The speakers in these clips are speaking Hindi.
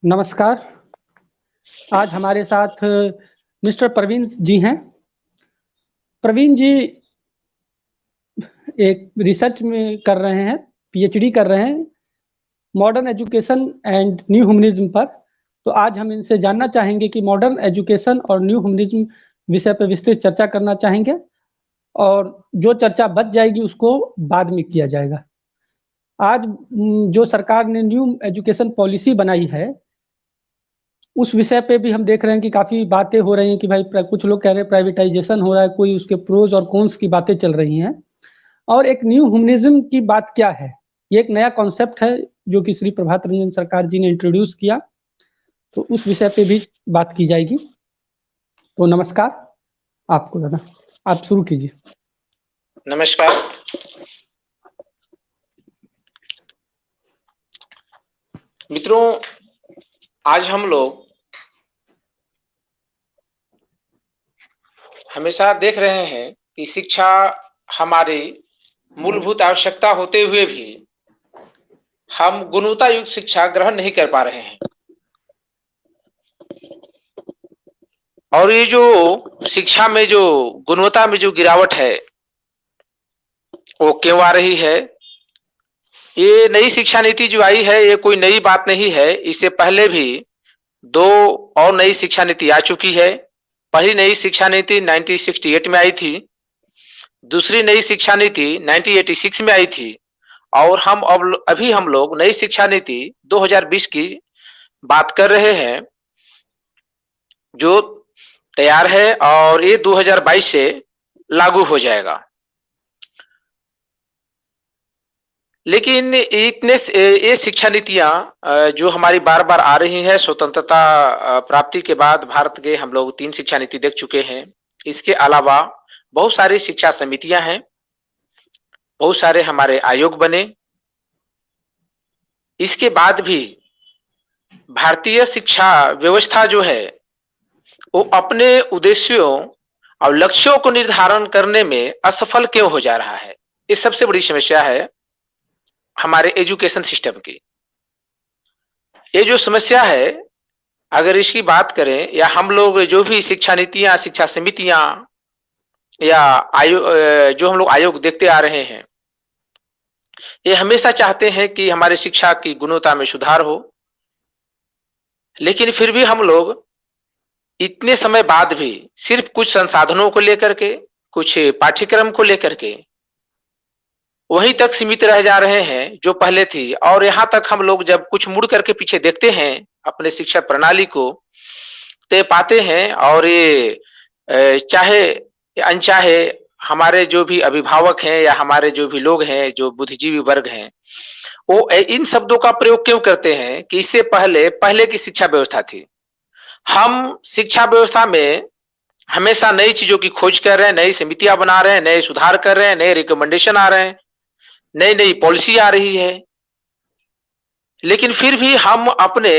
नमस्कार। आज हमारे साथ मिस्टर प्रवीण जी हैं। प्रवीण जी एक रिसर्च में कर रहे हैं, पीएचडी कर रहे हैं modern education and new humanism पर। तो आज हम इनसे जानना चाहेंगे कि मॉडर्न एजुकेशन और न्यू ह्यूमनिज्म विषय पर विस्तृत चर्चा करना चाहेंगे, और जो चर्चा बच जाएगी उसको बाद में किया जाएगा। आज जो सरकार ने न्यू एजुकेशन पॉलिसी बनाई है, उस विषय पे भी हम देख रहे हैं कि काफ़ी बातें हो रही हैं कि भाई कुछ लोग कह रहे हैं प्राइवेटाइजेशन हो रहा है, कोई उसके प्रोज और कॉन्स की बातें चल रही हैं। और एक न्यू ह्यूमनिज्म की बात क्या है, ये एक नया कॉन्सेप्ट है जो कि श्री प्रभात रंजन सरकार जी ने इंट्रोड्यूस किया। तो उस विषय पे भी बात की जाएगी। तो नमस्कार आपको दादा, आप शुरू कीजिए। नमस्कार। मित्रों, आज हम लोग हमेशा देख रहे हैं कि शिक्षा हमारी मूलभूत आवश्यकता होते हुए भी हम गुणवत्ता युक्त शिक्षा ग्रहण नहीं कर पा रहे हैं। और ये जो शिक्षा में जो गुणवत्ता में जो गिरावट है वो क्यों आ रही है? ये नई शिक्षा नीति जो आई है ये कोई नई बात नहीं है। इससे पहले भी दो और नई शिक्षा नीति आ चुकी है। पहली नई शिक्षा नीति 1968 में आई थी, दूसरी नई शिक्षा नीति 1986 में आई थी, और अभी हम लोग नई शिक्षा नीति 2020 की बात कर रहे हैं जो तैयार है, और ये 2022 से लागू हो जाएगा। लेकिन ये शिक्षा नीतियां जो हमारी बार बार आ रही है, स्वतंत्रता प्राप्ति के बाद भारत के हम लोग 3 शिक्षा नीति देख चुके हैं। इसके अलावा बहुत सारी शिक्षा समितियां हैं, बहुत सारे हमारे आयोग बने। इसके बाद भी भारतीय शिक्षा व्यवस्था जो है वो अपने उद्देश्यों और लक्ष्यों को निर्धारण करने में असफल क्यों हो जा रहा है? ये सबसे बड़ी समस्या है हमारे एजुकेशन सिस्टम की। ये जो समस्या है, अगर इसकी बात करें या हम लोग जो भी शिक्षा नीतियां, शिक्षा समितियां या जो हम लोग आयोग देखते आ रहे हैं, ये हमेशा चाहते हैं कि हमारे शिक्षा की गुणवत्ता में सुधार हो। लेकिन फिर भी हम लोग इतने समय बाद भी सिर्फ कुछ संसाधनों को लेकर के, कुछ पाठ्यक्रम को लेकर के वहीं तक सीमित रह जा रहे हैं जो पहले थी। और यहाँ तक हम लोग जब कुछ मुड़ करके पीछे देखते हैं अपने शिक्षा प्रणाली को, तो ये पाते हैं, और ये चाहे अनचाहे हमारे जो भी अभिभावक हैं या हमारे जो भी लोग हैं, जो बुद्धिजीवी वर्ग हैं, वो इन शब्दों का प्रयोग क्यों करते हैं कि इससे पहले की शिक्षा व्यवस्था थी। हम शिक्षा व्यवस्था में हमेशा नई चीजों की खोज कर रहे हैं, नई समितियां बना रहे हैं, नए सुधार कर रहे हैं, नए रिकमेंडेशन आ रहे हैं, नई नई पॉलिसी आ रही है। लेकिन फिर भी हम अपने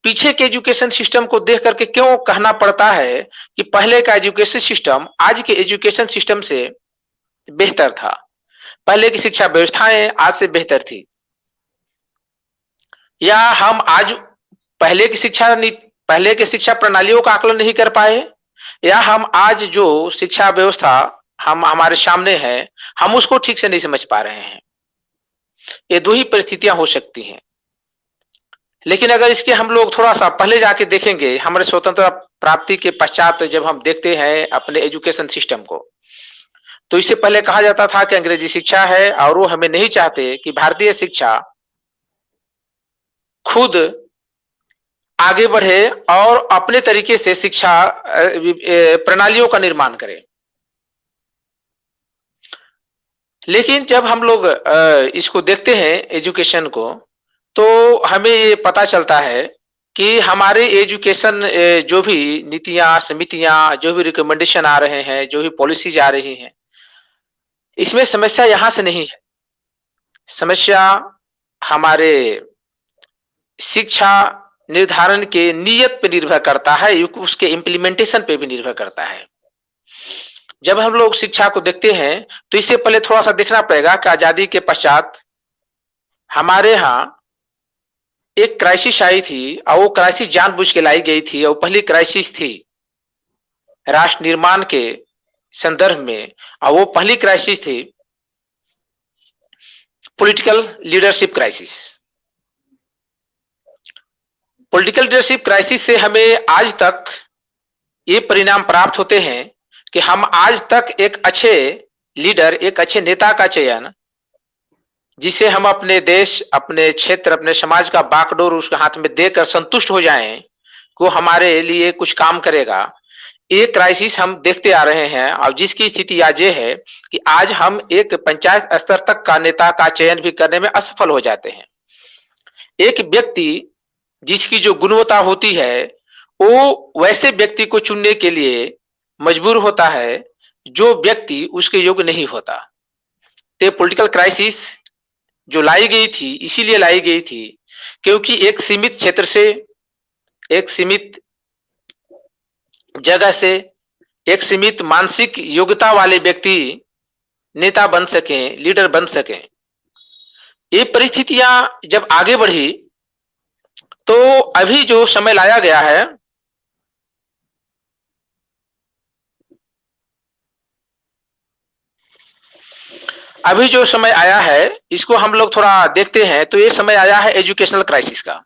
पीछे के एजुकेशन सिस्टम को देख करके क्यों कहना पड़ता है कि पहले का एजुकेशन सिस्टम आज के एजुकेशन सिस्टम से बेहतर था, पहले की शिक्षा व्यवस्थाएं आज से बेहतर थी। या हम आज पहले की शिक्षा प्रणालियों का आकलन नहीं कर पाए, या हम आज जो शिक्षा व्यवस्था हमारे सामने है हम उसको ठीक से नहीं समझ पा रहे हैं। ये दो ही परिस्थितियां हो सकती हैं। लेकिन अगर इसके हम लोग थोड़ा सा पहले जाके देखेंगे, हमारे स्वतंत्रता प्राप्ति के पश्चात जब हम देखते हैं अपने एजुकेशन सिस्टम को, तो इससे पहले कहा जाता था कि अंग्रेजी शिक्षा है, और वो हमें नहीं चाहते कि भारतीय शिक्षा खुद आगे बढ़े और अपने तरीके से शिक्षा प्रणालियों का निर्माण करे। लेकिन जब हम लोग इसको देखते हैं एजुकेशन को, तो हमें ये पता चलता है कि हमारे एजुकेशन जो भी नीतियां, समितियां, जो भी रिकमेंडेशन आ रहे हैं, जो भी पॉलिसीज आ रही हैं, इसमें समस्या यहां से नहीं है। समस्या हमारे शिक्षा निर्धारण के नियत पे निर्भर करता है, उसके इम्प्लीमेंटेशन पे भी निर्भर करता है। जब हम लोग शिक्षा को देखते हैं तो इससे पहले थोड़ा सा देखना पड़ेगा कि आजादी के पश्चात हमारे यहाँ एक क्राइसिस आई थी और वो क्राइसिस जानबूझ के लाई गई थी, और पहली क्राइसिस थी राष्ट्र निर्माण के संदर्भ में, और वो पहली क्राइसिस थी political leadership crisis. Political leadership crisis से हमें आज तक ये परिणाम प्राप्त होते हैं कि हम आज तक एक अच्छे लीडर, एक अच्छे नेता का चयन, जिसे हम अपने देश, अपने क्षेत्र, अपने समाज का बागडोर उसके हाथ में देकर संतुष्ट हो जाएं कि वो हमारे लिए कुछ काम करेगा, ये क्राइसिस हम देखते आ रहे हैं। और जिसकी स्थिति आज ये है कि आज हम एक पंचायत स्तर तक का नेता का चयन भी करने में असफल हो जाते हैं। एक व्यक्ति जिसकी जो गुणवत्ता होती है, वो वैसे व्यक्ति को चुनने के लिए मजबूर होता है जो व्यक्ति उसके योग्य नहीं होता। तो पॉलिटिकल क्राइसिस जो लाई गई थी, इसीलिए लाई गई थी क्योंकि एक सीमित क्षेत्र से, एक सीमित जगह से, एक सीमित मानसिक योग्यता वाले व्यक्ति नेता बन सकें, लीडर बन सकें। ये परिस्थितियां जब आगे बढ़ी तो अभी जो समय लाया गया है, अभी जो समय आया है इसको हम लोग थोड़ा देखते हैं। तो ये समय आया है एजुकेशनल क्राइसिस का।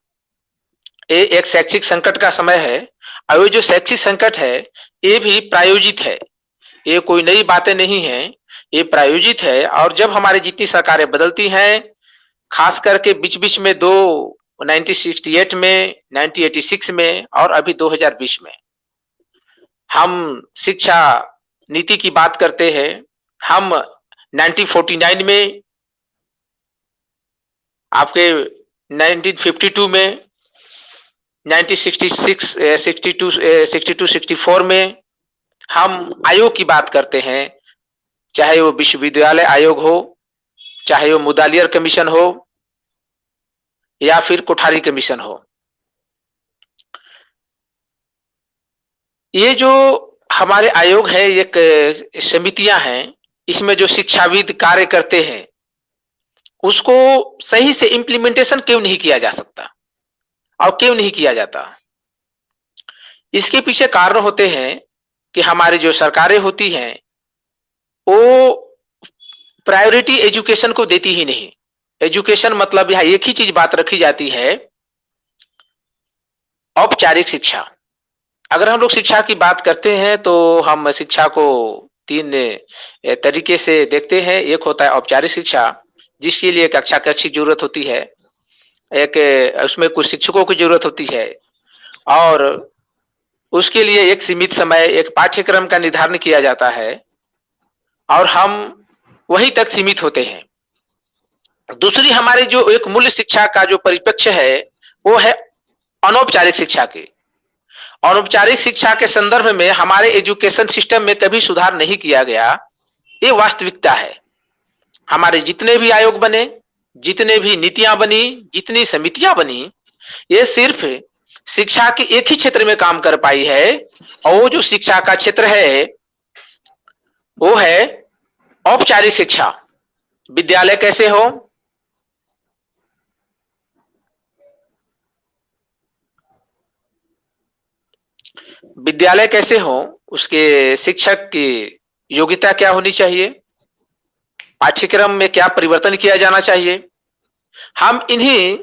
ये एक शैक्षिक संकट का समय है, और ये जो शैक्षिक संकट है ये भी प्रायोजित है, ये कोई नई बातें नहीं है, ये प्रायोजित है। और जब हमारी जितनी सरकारें बदलती हैं, खास करके बीच बीच में 1968 में, 1986 में और अभी 2020 में, हम शिक्षा नीति की बात करते हैं। हम 1949 में, आपके 1952 में, 1966, 62, 64 में हम आयोग की बात करते हैं, चाहे वो विश्वविद्यालय आयोग हो, चाहे वो मुदालियर कमीशन हो या फिर कोठारी कमीशन हो। ये जो हमारे आयोग है, ये समितियां हैं, इसमें जो शिक्षाविद कार्य करते हैं उसको सही से इम्प्लीमेंटेशन क्यों नहीं किया जा सकता और क्यों नहीं किया जाता? इसके पीछे कारण होते हैं कि हमारी जो सरकारें होती हैं वो प्रायोरिटी एजुकेशन को देती ही नहीं। एजुकेशन मतलब यहाँ एक ही चीज बात रखी जाती है, औपचारिक शिक्षा। अगर हम लोग शिक्षा की बात करते हैं तो हम शिक्षा को 3 तरीके से देखते हैं। एक होता है औपचारिक शिक्षा, जिसके लिए कक्षा कक्ष की जरूरत होती है, एक उसमें कुछ शिक्षकों की जरूरत होती है, और उसके लिए एक सीमित समय, एक पाठ्यक्रम का निर्धारण किया जाता है और हम वहीं तक सीमित होते हैं। दूसरी हमारी जो एक मूल्य शिक्षा का जो परिप्रेक्ष्य है वो है अनौपचारिक शिक्षा की। अनौपचारिक शिक्षा के संदर्भ में हमारे एजुकेशन सिस्टम में कभी सुधार नहीं किया गया, ये वास्तविकता है। हमारे जितने भी आयोग बने, जितने भी नीतियां बनी, जितनी समितियां बनी, ये सिर्फ शिक्षा के एक ही क्षेत्र में काम कर पाई है, और वो जो शिक्षा का क्षेत्र है वो है औपचारिक शिक्षा। विद्यालय कैसे हो, विद्यालय कैसे हो, उसके शिक्षक की योग्यता क्या होनी चाहिए, पाठ्यक्रम में क्या परिवर्तन किया जाना चाहिए, हम इन्हीं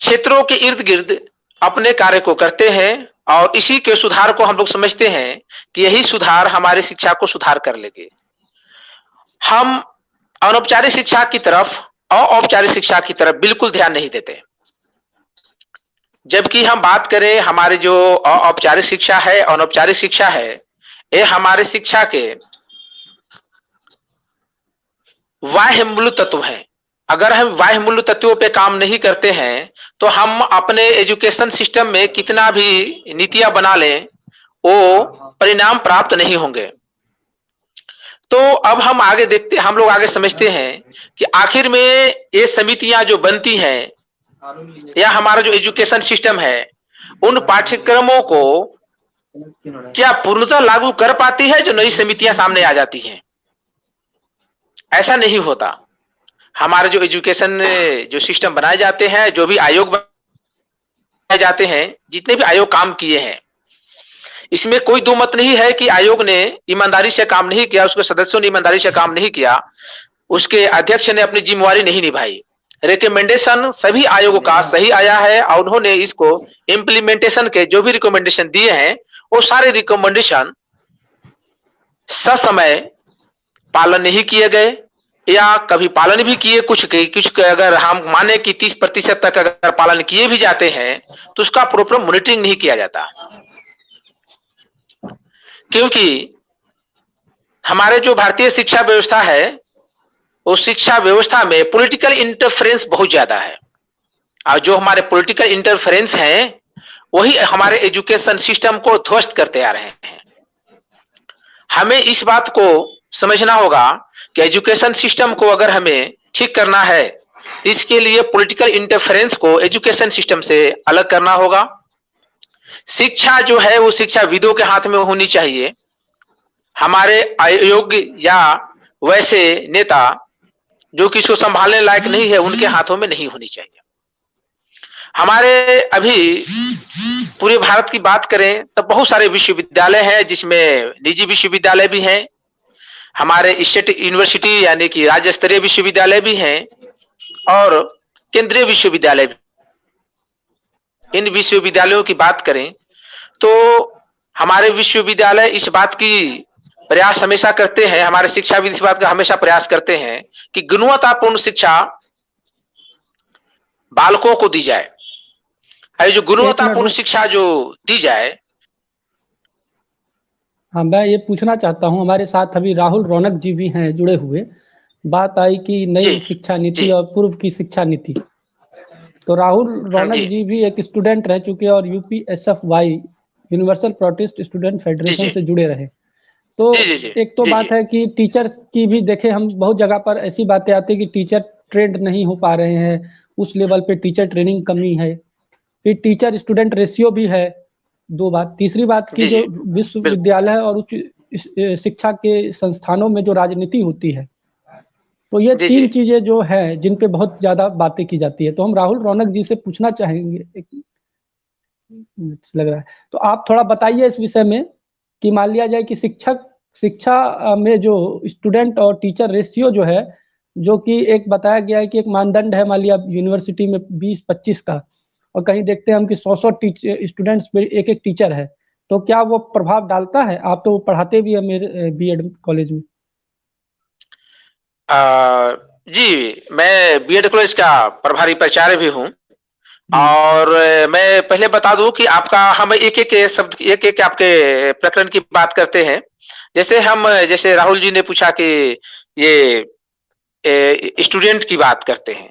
क्षेत्रों के इर्द गिर्द अपने कार्य को करते हैं और इसी के सुधार को हम लोग समझते हैं कि यही सुधार हमारी शिक्षा को सुधार कर लेंगे। हम अनौपचारिक शिक्षा की तरफ और औपचारिक शिक्षा की तरफ बिल्कुल ध्यान नहीं देते। जबकि हम बात करें हमारी जो औपचारिक शिक्षा है, अनौपचारिक शिक्षा है, ये हमारे शिक्षा के बाह्य मूल्य तत्व हैं। अगर हम बाह्य मूल्य तत्वों पे काम नहीं करते हैं तो हम अपने एजुकेशन सिस्टम में कितना भी नीतियां बना लें, वो परिणाम प्राप्त नहीं होंगे। तो अब हम आगे देखते, हम लोग आगे समझते हैं कि आखिर में ये समितियां जो बनती हैं या हमारा जो एजुकेशन सिस्टम है, उन पाठ्यक्रमों को क्या पूर्णतः लागू कर पाती है जो नई समितियां सामने आ जाती हैं? ऐसा नहीं होता। हमारे जो एजुकेशन जो सिस्टम बनाए जाते हैं, जो भी आयोग बनाए जाते हैं, जितने भी आयोग काम किए हैं, इसमें कोई दो मत नहीं है कि आयोग ने ईमानदारी से काम नहीं किया, उसके सदस्यों ने ईमानदारी से काम नहीं किया, उसके अध्यक्ष ने अपनी जिम्मेवारी नहीं निभाई। रिकमेंडेशन सभी आयोगों का सही आया है और उन्होंने इसको इम्प्लीमेंटेशन के जो भी रिकमेंडेशन दिए हैं, वो सारे रिकमेंडेशन ससमय पालन नहीं किए गए, या कभी पालन भी किए, कुछ अगर हम माने कि 30% तक अगर पालन किए भी जाते हैं तो उसका प्रॉपर मॉनिटरिंग नहीं किया जाता, क्योंकि हमारे जो भारतीय शिक्षा व्यवस्था है, उस शिक्षा व्यवस्था में पॉलिटिकल इंटरफेरेंस बहुत ज्यादा है, और जो हमारे पॉलिटिकल इंटरफेरेंस हैं वही हमारे एजुकेशन सिस्टम को ध्वस्त करते आ रहे हैं। हमें इस बात को समझना होगा कि एजुकेशन सिस्टम को अगर हमें ठीक करना है, इसके लिए पॉलिटिकल इंटरफेरेंस को एजुकेशन सिस्टम से अलग करना होगा। शिक्षा जो है वो शिक्षाविदों के हाथ में होनी चाहिए, हमारे अयोग्य या वैसे नेता जो कि इसको संभालने लायक नहीं है उनके हाथों में नहीं होनी चाहिए। हमारे अभी पूरे भारत की बात करें तो बहुत सारे विश्वविद्यालय हैं, जिसमें निजी विश्वविद्यालय भी हैं, हमारे स्टेट यूनिवर्सिटी यानी कि राज्य स्तरीय विश्वविद्यालय भी हैं, और केंद्रीय विश्वविद्यालय भी। इन विश्वविद्यालयों की बात करें तो हमारे विश्वविद्यालय इस बात की प्रयास हमेशा करते हैं, हमारे शिक्षाविद इस बात का हमेशा प्रयास करते हैं कि गुणवत्तापूर्ण शिक्षा बालकों को दी जाए। जो गुणवत्तापूर्ण शिक्षा जो दी जाए। हाँ, मैं ये पूछना चाहता हूँ, हमारे साथ अभी राहुल रौनक जी भी हैं जुड़े हुए। बात आई कि नई शिक्षा नीति और पूर्व की शिक्षा नीति, तो राहुल रौनक जी भी एक स्टूडेंट रह चुके और UPSFY universal protest student federation से जुड़े रहे। तो एक तो बात है कि टीचर की भी देखे, हम बहुत जगह पर ऐसी बातें आती है कि टीचर ट्रेंड नहीं हो पा रहे हैं, उस लेवल पे टीचर ट्रेनिंग कमी है, फिर टीचर स्टूडेंट रेशियो भी है, दो बात। तीसरी बात की जो विश्वविद्यालय और उच्च शिक्षा के संस्थानों में जो राजनीति होती है, तो ये तीन चीजें जो है जिन पे बहुत ज्यादा बातें की जाती है। तो हम राहुल रौनक जी से पूछना चाहेंगे, एक लग रहा है तो आप थोड़ा बताइए इस विषय में कि मान लिया जाए कि शिक्षा में जो स्टूडेंट और टीचर रेशियो जो है, जो कि एक बताया गया है कि एक मानदंड है, मान लिया यूनिवर्सिटी में 20-25 का, और कहीं देखते हैं हम कि 100 स्टूडेंट्स पे एक टीचर है, तो क्या वो प्रभाव डालता है? आप तो पढ़ाते भी है मेरे B.Ed कॉलेज में। जी, मैं B.Ed कॉलेज का प्रभारी प्राचार्य भी हूँ, और मैं पहले बता दूं कि आपका हम एक शब्द एक आपके प्रकरण की बात करते हैं। जैसे राहुल जी ने पूछा कि ये स्टूडेंट की बात करते हैं,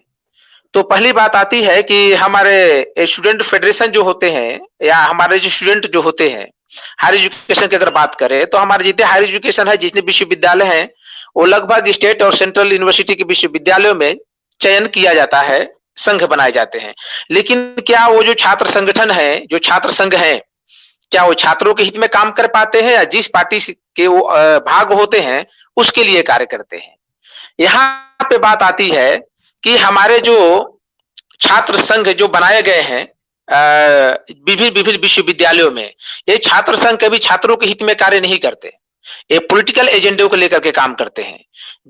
तो पहली बात आती है कि हमारे स्टूडेंट फेडरेशन जो होते हैं, या हमारे जो स्टूडेंट जो होते हैं हायर एजुकेशन की अगर बात करें, तो हमारे जितने हायर एजुकेशन है, जितने विश्वविद्यालय हैं, वो लगभग स्टेट और सेंट्रल यूनिवर्सिटी के विश्वविद्यालयों में चयन किया जाता है, संघ बनाए जाते हैं। लेकिन क्या वो जो छात्र संगठन है, जो छात्र संघ है, क्या वो छात्रों के हित में काम कर पाते हैं, या जिस पार्टी के वो भाग होते हैं उसके लिए कार्य करते हैं? यहाँ पे बात आती है कि हमारे जो छात्र संघ जो बनाए गए हैं विभिन्न विश्वविद्यालयों में, ये छात्र संघ कभी छात्रों के हित में कार्य नहीं करते, ये पॉलिटिकल एजेंडे को लेकर के काम करते हैं,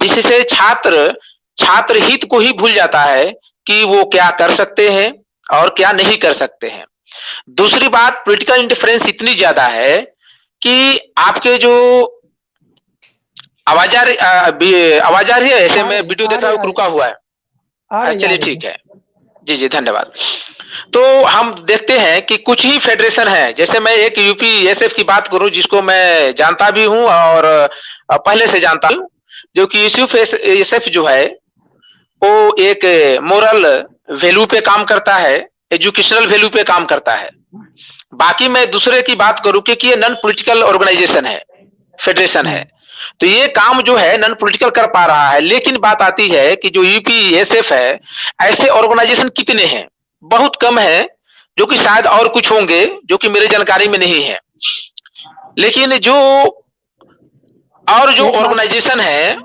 जिससे छात्र हित को ही भूल जाता है कि वो क्या कर सकते हैं और क्या नहीं कर सकते हैं। दूसरी बात, पॉलिटिकल इंटरफेरेंस इतनी ज्यादा है कि आपके जो आवाज आ रही है, ऐसे में वीडियो देख रहा हूं, रुका हुआ है। चलिए ठीक है, जी धन्यवाद। तो हम देखते हैं कि कुछ ही फेडरेशन है, जैसे मैं एक UPSF की बात करूं, जिसको मैं जानता भी हूं और पहले से जानता हूं, जो कि UPSF जो है वो एक मोरल वैल्यू पे काम करता है, एजुकेशनल वैल्यू पे काम करता है। बाकी मैं दूसरे की बात करूं कि ये नॉन पॉलिटिकल ऑर्गेनाइजेशन है, फेडरेशन है, तो ये काम जो है नॉन पॉलिटिकल कर पा रहा है। लेकिन बात आती है कि जो UPSF है, ऐसे ऑर्गेनाइजेशन कितने हैं? बहुत कम है, जो कि शायद और कुछ होंगे जो कि मेरे जानकारी में नहीं है। लेकिन जो ऑर्गेनाइजेशन है,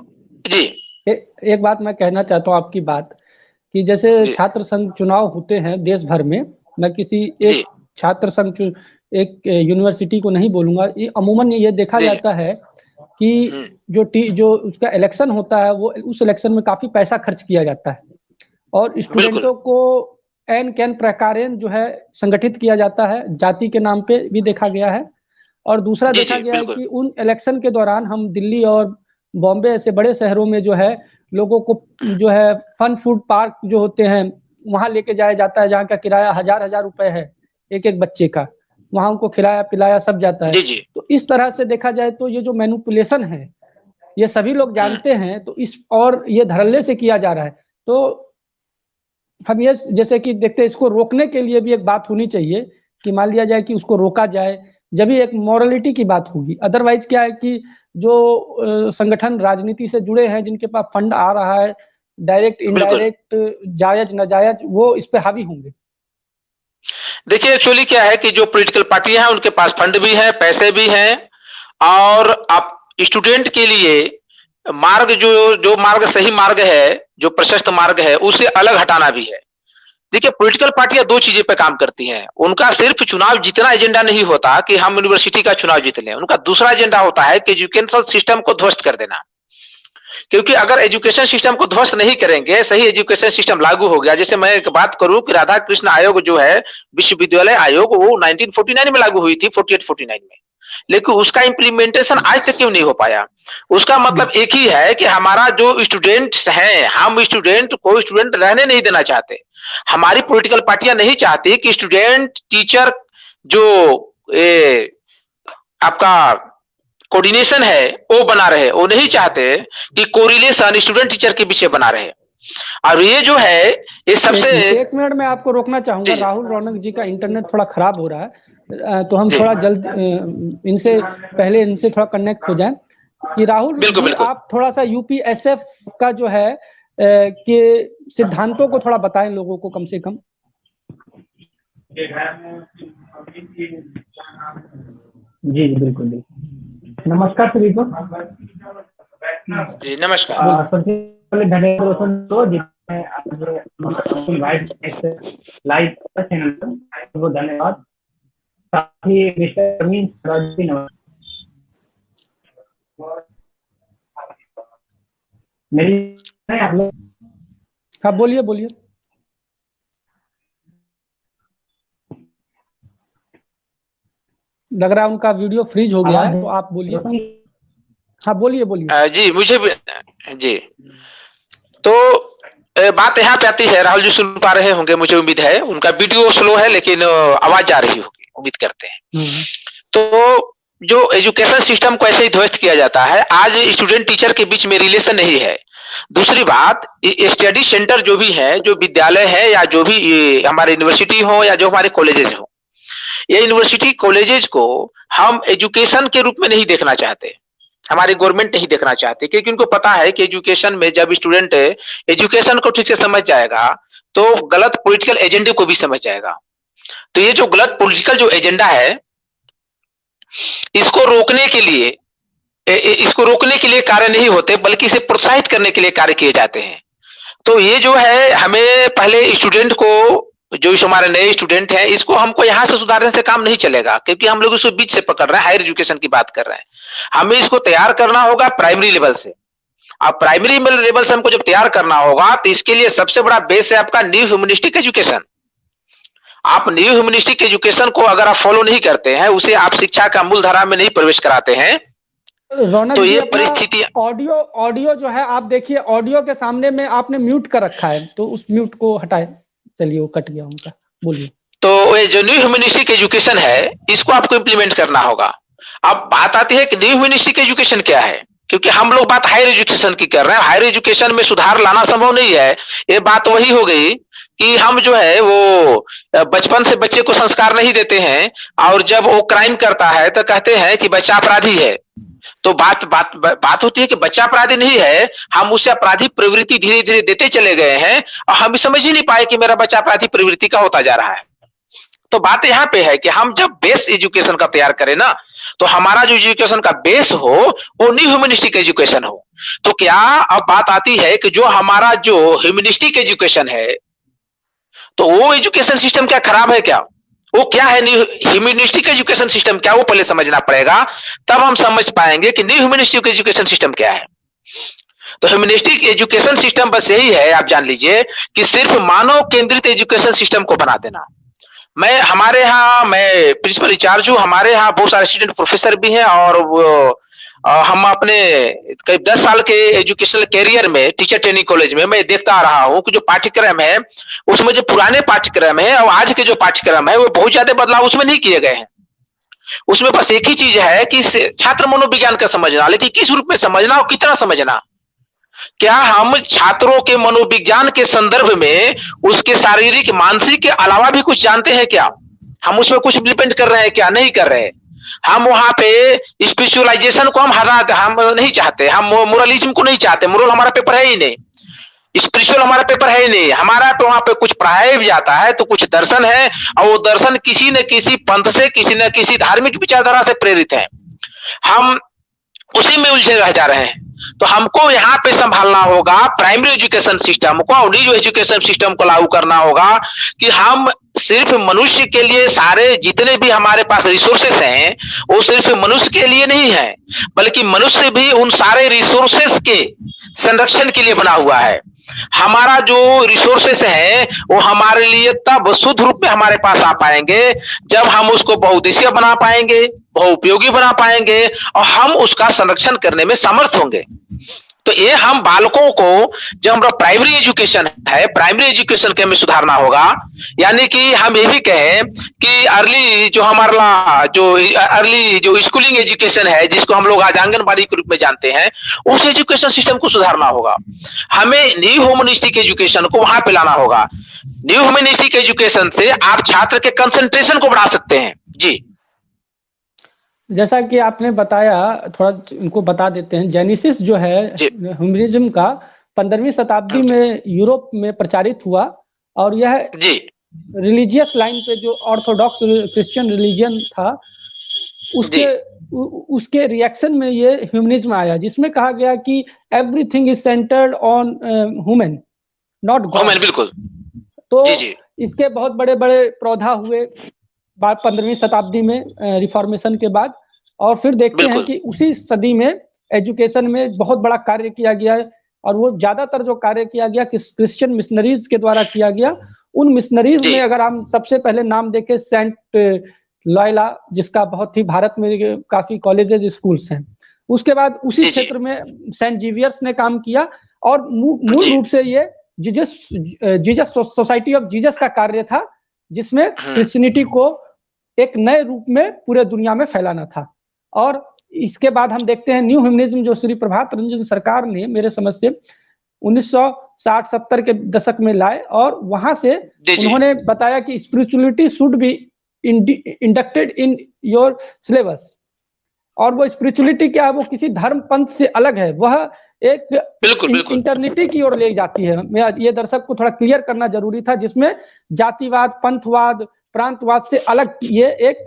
जी एक बात मैं कहना चाहता हूँ आपकी बात, कि जैसे छात्र संघ चुनाव होते हैं देश भर में, मैं किसी एक छात्र संघ एक यूनिवर्सिटी को नहीं बोलूंगा, ये अमूमन ये देखा जाता है कि जो उसका इलेक्शन होता है वो उस इलेक्शन में काफी पैसा खर्च किया जाता है और स्टूडेंटों को एन कैन प्रकारेण जो है संगठित किया जाता है, जाति के नाम पे भी देखा गया है। और दूसरा देखा गया है कि उन इलेक्शन के दौरान हम दिल्ली और बॉम्बे ऐसे बड़े शहरों में जो है लोगों को जो है फन फूड पार्क जो होते हैं वहां लेके जाया जाता है, जहाँ का किराया हजार रुपए है एक एक बच्चे का, वहां उनको खिलाया पिलाया सब जाता है। तो इस तरह से देखा जाए तो ये जो मैनिपुलेशन है ये सभी लोग जानते हैं, तो इस और ये धड़ल्ले से किया जा रहा है। तो हम ये जैसे कि देखते हैं, इसको रोकने के लिए भी एक बात होनी चाहिए कि मान लिया जाए कि उसको रोका जाए, जब भी एक मॉरलिटी की बात होगी। अदरवाइज क्या है कि जो संगठन राजनीति से जुड़े हैं, जिनके पास फंड आ रहा है डायरेक्ट इनडायरेक्ट, जायज नाजायज, वो इस पे हावी होंगे। देखिए एक्चुअली क्या है कि जो पॉलिटिकल पार्टियां हैं उनके पास फंड भी है, पैसे भी हैं, और आप स्टूडेंट के लिए मार्ग जो मार्ग सही मार्ग है, जो प्रशस्त मार्ग है, उसे अलग हटाना भी है। देखिए पॉलिटिकल पार्टियां दो चीजें पे काम करती हैं। उनका सिर्फ चुनाव जीतना एजेंडा नहीं होता कि हम यूनिवर्सिटी का चुनाव जीत लें, उनका दूसरा एजेंडा होता है कि एजुकेशनल सिस्टम को ध्वस्त कर देना। क्योंकि अगर एजुकेशन सिस्टम को ध्वस्त नहीं करेंगे, सही एजुकेशन सिस्टम लागू हो गया, जैसे मैं एक बात करूं कि राधा कृष्ण आयोग जो है विश्वविद्यालय आयोग, वो 1949 में लागू हुई थी, 48-49 में, लेकिन उसका इंप्लीमेंटेशन आज तक क्यों नहीं हो पाया? उसका मतलब एक ही है कि हमारा जो स्टूडेंट्स हैं, हम स्टूडेंट को स्टूडेंट रहने नहीं देना चाहते। हमारी पॉलिटिकल पार्टियां नहीं चाहती कि स्टूडेंट टीचर जो आपका कोऑर्डिनेशन है वो बना रहे, वो नहीं चाहते कि कोरिलेशन स्टूडेंट टीचर के पीछे बना रहे। और ये जो है ये सबसे एक मिनट में आपको रोकना चाहूंगा, राहुल रौनक जी का इंटरनेट थोड़ा खराब हो रहा है, तो हम थोड़ा जल्द इनसे थोड़ा कनेक्ट हो जाएं। कि राहुल जी, आप थोड़ा सा यूपीएसएफ का जो है के सिद्धांतों को थोड़ा बताएं लोगों को कम से कम। जी बिल्कुल। नमस्कार सभी को। जी नमस्कार। सबसे पहले धन्यवाद लाइव चैनल पर, वो धन्यवाद। साथ ही मेरी आप लोग, हाँ बोलिए बोलिए। लग रहा है उनका वीडियो फ्रीज हो गया है, तो आप बोलिए। हाँ बोलिए बोलिए। जी मुझे भी जी, तो बात यहाँ पे आती है, राहुल जी सुन पा रहे होंगे मुझे उम्मीद है, उनका वीडियो स्लो है लेकिन आवाज जा रही होगी, उम्मीद करते हैं। तो जो एजुकेशन सिस्टम को ऐसे ही ध्वस्त किया जाता है, आज स्टूडेंट टीचर के बीच में रिलेशन नहीं है। दूसरी बात, स्टडी सेंटर जो भी है, जो विद्यालय है या जो भी हमारे यूनिवर्सिटी हो या जो हमारे कॉलेजेस हो, ये यूनिवर्सिटी कॉलेजेस को हम एजुकेशन के रूप में नहीं देखना चाहते, हमारी गवर्नमेंट नहीं देखना चाहती, क्योंकि उनको पता है कि एजुकेशन में जब स्टूडेंट एजुकेशन को ठीक से समझ जाएगा तो गलत पॉलिटिकल एजेंडे को भी समझ जाएगा। तो ये जो गलत पॉलिटिकल जो एजेंडा है, इसको रोकने के लिए कार्य नहीं होते, बल्कि इसे प्रोत्साहित करने के लिए कार्य किए जाते हैं। तो ये जो है, हमें पहले स्टूडेंट को, जो हमारे नए स्टूडेंट हैं, इसको हमको यहाँ से सुधारने से काम नहीं चलेगा, क्योंकि हम लोग इसको बीच से पकड़ रहे हैं, हायर एजुकेशन की बात कर रहे हैं। हमें इसको तैयार करना होगा प्राइमरी लेवल से। अब प्राइमरी लेवल से हमको जब तैयार करना होगा, तो इसके लिए सबसे बड़ा बेस है आपका न्यू ह्यूमनिस्टिक एजुकेशन। आप न्यू ह्यूमनिस्टिक एजुकेशन को अगर आप फॉलो नहीं करते हैं, उसे आप शिक्षा का मूल धारा में नहीं प्रवेश कराते हैं, तो ये परिस्थिति ऑडियो जो है, आप देखिए ऑडियो के सामने में आपने म्यूट कर रखा है, तो उस म्यूट को हटाए। चलिए वो कट गया उनका, बोलिए। तो ये जो न्यू ह्यूमनिस्टिक एजुकेशन है, इसको आपको इंप्लीमेंट करना होगा। अब बात आती है कि न्यू ह्यूमनिस्टिक एजुकेशन क्या है, क्योंकि हम लोग बात हायर एजुकेशन की कर रहे हैं। हायर एजुकेशन में सुधार लाना संभव नहीं है। ये बात वही हो गई कि हम जो है वो बचपन से बच्चे को संस्कार नहीं देते हैं, और जब वो क्राइम करता है तो कहते हैं कि बच्चा अपराधी है। तो बात होती है कि बच्चा अपराधी नहीं है, हम उसे अपराधी प्रवृत्ति धीरे धीरे देते चले गए हैं, और हम समझ ही नहीं पाए कि मेरा बच्चा अपराधी प्रवृत्ति का होता जा रहा है। तो बात यहाँ पे है कि हम जब बेस एजुकेशन का तैयार करें ना, तो हमारा जो एजुकेशन का बेस हो वो न्यू ह्यूमनिस्टिक एजुकेशन हो। तो क्या अब बात आती है कि जो हमारा जो ह्यूमनिस्टिक एजुकेशन है, तो वो एजुकेशन सिस्टम क्या खराब है क्या? वो क्या है न्यू ह्यूमनिस्टिक एजुकेशन सिस्टम क्या, वो पहले समझना पड़ेगा, तब हम समझ पाएंगे कि न्यू ह्यूमनिस्टिक एजुकेशन सिस्टम क्या है। तो ह्यूमनिस्टिक एजुकेशन सिस्टम बस यही है, आप जान लीजिए, कि सिर्फ मानव केंद्रित एजुकेशन सिस्टम को बना देना। हमारे यहाँ मैं प्रिंसिपल इंचार्ज हूँ, हमारे यहाँ बहुत सारे स्टूडेंट प्रोफेसर भी हैं, और वो हम अपने करीब 10 साल के एजुकेशनल कैरियर में टीचर ट्रेनिंग कॉलेज में मैं देखता आ रहा हूँ कि जो पाठ्यक्रम है उसमें जो पुराने पाठ्यक्रम है और आज के जो पाठ्यक्रम है वो बहुत ज्यादा बदलाव उसमें नहीं किए गए हैं। उसमें बस एक ही चीज है कि छात्र मनोविज्ञान का समझना, लेकिन किस रूप में समझना और कितना समझना। क्या हम छात्रों के मनोविज्ञान के संदर्भ में उसके शारीरिक मानसिक के अलावा भी कुछ जानते हैं क्या? हम उसमें कुछ इम्प्लीमेंट कर रहे हैं क्या? नहीं कर रहे। हम वहां पे स्पिरिचुअलाइजेशन को हम नहीं चाहते, हम मोरलिज्म को नहीं चाहते। मोरल हमारा पेपर है ही नहीं, स्पिरिचुअल हमारा पेपर है ही नहीं। हमारा तो वहां पे कुछ पढ़ाया भी जाता है तो कुछ दर्शन है, और वो दर्शन किसी न किसी पंथ से, किसी न किसी धार्मिक विचारधारा से प्रेरित है। हम उसी में उलझे रह जा रहे हैं। तो हमको यहाँ पे संभालना होगा प्राइमरी एजुकेशन सिस्टम को, और न्यू एजुकेशन सिस्टम को लागू करना होगा कि हम सिर्फ मनुष्य के लिए सारे जितने भी हमारे पास रिसोर्सेस हैं वो सिर्फ मनुष्य के लिए नहीं है, बल्कि मनुष्य भी उन सारे रिसोर्सेस के संरक्षण के लिए बना हुआ है। हमारा जो रिसोर्सेस है वो हमारे लिए तब शुद्ध रूप में हमारे पास आ पाएंगे जब हम उसको बहुउद्देशीय बना पाएंगे, बहुउपयोगी बना पाएंगे, और हम उसका संरक्षण करने में समर्थ होंगे। तो ये हम बालकों को, जो हमारा प्राइमरी एजुकेशन है, प्राइमरी एजुकेशन के हमें सुधारना होगा। यानी कि हम ये भी कहें कि अर्ली जो हमारा जो अर्ली जो स्कूलिंग एजुकेशन है, जिसको हम लोग आज आंगनबाड़ी के रूप में जानते हैं, उस एजुकेशन सिस्टम को सुधारना होगा। हमें न्यू ह्यूमनिस्टिक एजुकेशन को वहां पे लाना होगा। न्यू ह्यूमनिस्टिक एजुकेशन से आप छात्र के कंसंट्रेशन को बढ़ा सकते हैं। जी, जैसा कि आपने बताया, थोड़ा उनको बता देते हैं। जेनेसिस जो है ह्यूमनिज्म का 15वीं शताब्दी में यूरोप में प्रचारित हुआ, और यह रिलीजियस लाइन पे जो ऑर्थोडॉक्स क्रिश्चियन रिलीजन था उसके रिएक्शन में ये ह्यूमनिज्म आया, जिसमें कहा गया कि everything is centred on human not God. बिल्कुल। तो इसके बहुत बड़े बड़े पौधा हुए 15वीं शताब्दी में रिफॉर्मेशन के बाद, और फिर देखते हैं कि उसी सदी में एजुकेशन में बहुत बड़ा कार्य किया गया, और वो ज्यादातर जो कार्य किया गया क्रिश्चियन मिशनरीज के द्वारा किया गया। उन मिशनरीज में अगर हम सबसे पहले नाम देखें, सेंट लॉयला, जिसका बहुत ही भारत में काफी कॉलेजेस स्कूल्स हैं। उसके बाद उसी क्षेत्र में सेंट जेवियर्स ने काम किया, और मूल रूप से ये जीसस सोसाइटी ऑफ जीसस का कार्य था, जिसमें क्रिश्चियनिटी को एक नए रूप में पूरे दुनिया में फैलाना था। और इसके बाद हम देखते हैं न्यू ह्यूमनिज्म जो श्री प्रभात रंजन सरकार ने मेरे समझ से 1960-70 के दशक में लाए, और वहां से उन्होंने बताया कि spirituality should be inducted in your syllabus. और वो स्पिरिचुअलिटी क्या है, वो किसी धर्म पंथ से अलग है, वह एक इंटरनिटी की ओर ले जाती है। ये दर्शक को थोड़ा क्लियर करना जरूरी था, जिसमें जातिवाद, पंथवाद, प्रांतवाद से अलग ये एक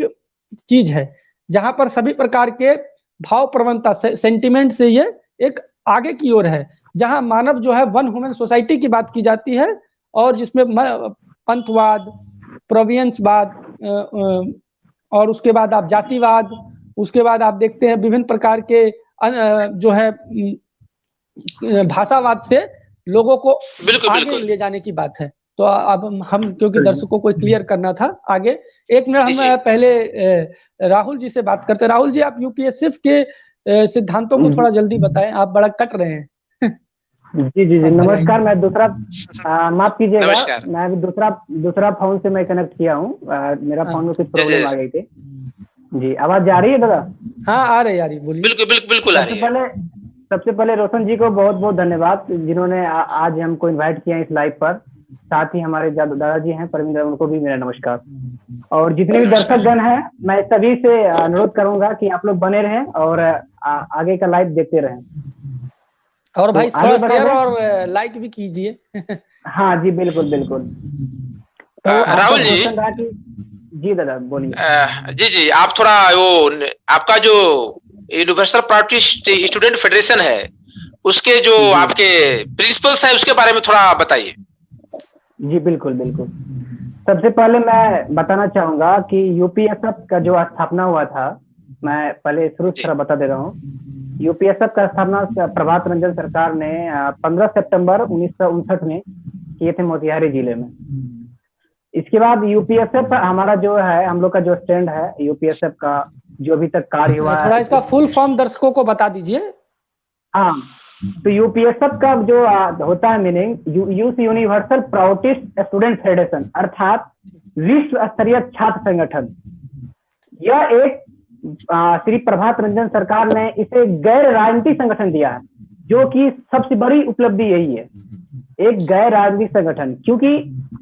चीज है, जहां पर सभी प्रकार के भाव प्रवणता सेंटिमेंट से ये एक आगे की ओर है, जहां मानव जो है वन ह्यूमन सोसाइटी की बात की जाती है, और जिसमें पंथवाद, प्रोवियंसवाद, और उसके बाद आप जातिवाद, उसके बाद आप देखते हैं विभिन्न प्रकार के जो है भाषावाद से लोगों को आगे ले जाने की बात है। तो अब हम क्योंकि दर्शकों को क्लियर करना था आगे, एक मिनट हम पहले राहुल जी से बात करते हैं। राहुल जी, आप यूपीएससी के सिद्धांतों को थोड़ा जल्दी बताएं, आप बड़ा कट रहे हैं। जी जी जी, नमस्कार। मैं दूसरा माफ कीजिएगा, मैं दूसरा फोन से मैं कनेक्ट किया हूँ, मेरा फोन में कुछ प्रॉब्लम आ गई थी। जी, आवाज जा रही है दादा? हाँ, आ रही, बोलिए। बिल्कुल आ रही है। सबसे पहले रोशन जी को बहुत बहुत धन्यवाद, जिन्होंने आज हमको इन्वाइट किया इस लाइव पर। साथ ही हमारे दादाजी हैं परमिंदर, उनको भी मेरा नमस्कार। और जितने भी दर्शक गण हैं, मैं सभी से अनुरोध करूंगा कि आप लोग बने रहें और आगे का लाइव देखते रहें। और भाई थोड़ा शेयर और लाइक भी कीजिए। हाँ जी, बिल्कुल बिल्कुल। राहुल जी, जी दादा बोलिए। जी जी, आप थोड़ा वो आपका जो यूनिवर्सल प्रायोरिटी स्टूडेंट फेडरेशन है उसके जो जी आपके प्रिंसिपल्स हैं उसके बारे में थोड़ा बताइए। जी बिल्कुल बिल्कुल। सबसे पहले मैं बताना चाहूंगा कि यूपीएसएफ का जो स्थापना हुआ था, मैं पहले शुरू से जी थोड़ा बता दे रहा हूँ। यूपीएसएफ का स्थापना प्रभात रंजन सरकार ने 15 सितंबर 1959 में किए थे मोतिहारी जिले में। इसके बाद यूपीएसएफ हमारा जो है, हम लोग का जो स्टैंड है यूपीएसएफ का, जो अभी तक कार्य हुआ थोड़ा है। इसका फुल फॉर्म दर्शकों को बता दीजिए। हाँ, तो यूपीएसएफ का जो होता है meaning, youth universal priority student federation, अर्थात विश्व स्तरीय छात्र संगठन। यह एक श्री प्रभात रंजन सरकार ने इसे गैर राजनीतिक संगठन दिया है, जो कि सबसे बड़ी उपलब्धि यही है, एक गैर राजनीतिक संगठन। क्योंकि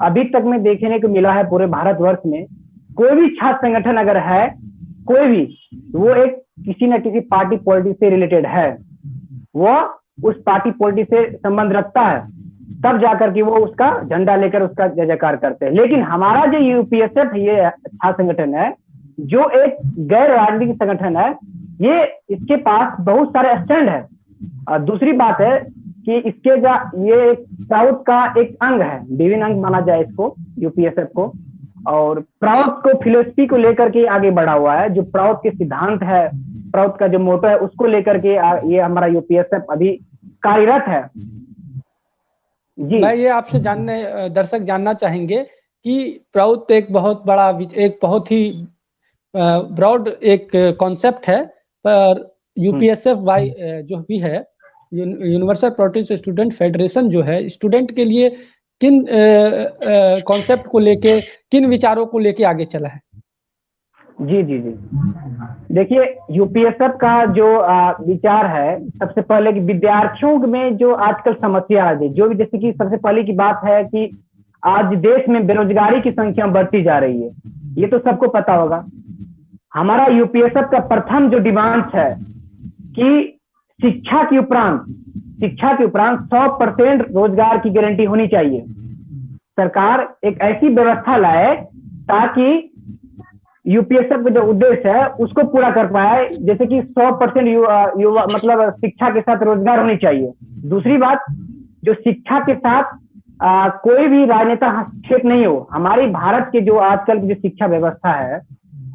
अभी तक में देखने को मिला है पूरे भारतवर्ष में, कोई भी छात्र संगठन अगर है, कोई भी, वो एक किसी न किसी पार्टी पॉलिटिक्स से रिलेटेड है, वो उस पार्टी पॉलिटिक्स से संबंध रखता है, तब जाकर के वो उसका झंडा लेकर उसका जय जयकार करते हैं। लेकिन हमारा जो यूपीएसएफ ये छात्र संगठन है, जो एक गैर राजनीतिक संगठन है, ये इसके पास बहुत सारे स्टैंड है। और दूसरी बात है कि इसके ये प्राउड का एक अंग है, विभिन्न अंग माना जाए इसको, यूपीएसएफ को। और प्राउड को फिलोसफी को लेकर के आगे बढ़ा हुआ है, जो प्राउड के सिद्धांत है, प्राउड का जो मोटो है, उसको लेकर के ये हमारा यूपीएसएफ अभी कार्यरत है। जी, मैं ये आपसे दर्शक जानना चाहेंगे कि प्राउड एक बहुत बड़ा, एक बहुत ही ब्रॉड एक कॉन्सेप्ट है, पर यूपीएसएफ वाई जो भी है, यूनिवर्सल प्रायोरिटी स्टूडेंट फेडरेशन, जो है स्टूडेंट के लिए किन कॉन्सेप्ट को लेके, किन विचारों को लेके आगे चला है? जी जी जी, देखिए यूपीएसएफ का जो विचार है, सबसे पहले कि विद्यार्थियों में जो आजकल समस्या है, जो भी, जैसे कि सबसे पहले की बात है कि आज देश में बेरोजगारी की संख्या बढ़ती जा रही है, ये तो सबको पता होगा। हमारा यूपीएसएफ का प्रथम जो डिमांड है कि शिक्षा के उपरांत 100% रोजगार की गारंटी होनी चाहिए। सरकार एक ऐसी व्यवस्था लाए ताकि यूपीएसएफ का जो उद्देश्य है उसको पूरा कर पाए, जैसे कि 100% युवा, मतलब शिक्षा के साथ रोजगार होनी चाहिए। दूसरी बात, जो शिक्षा के साथ कोई भी राजनेता हस्तक्षेप नहीं हो। हमारी भारत के जो आजकल की जो शिक्षा व्यवस्था है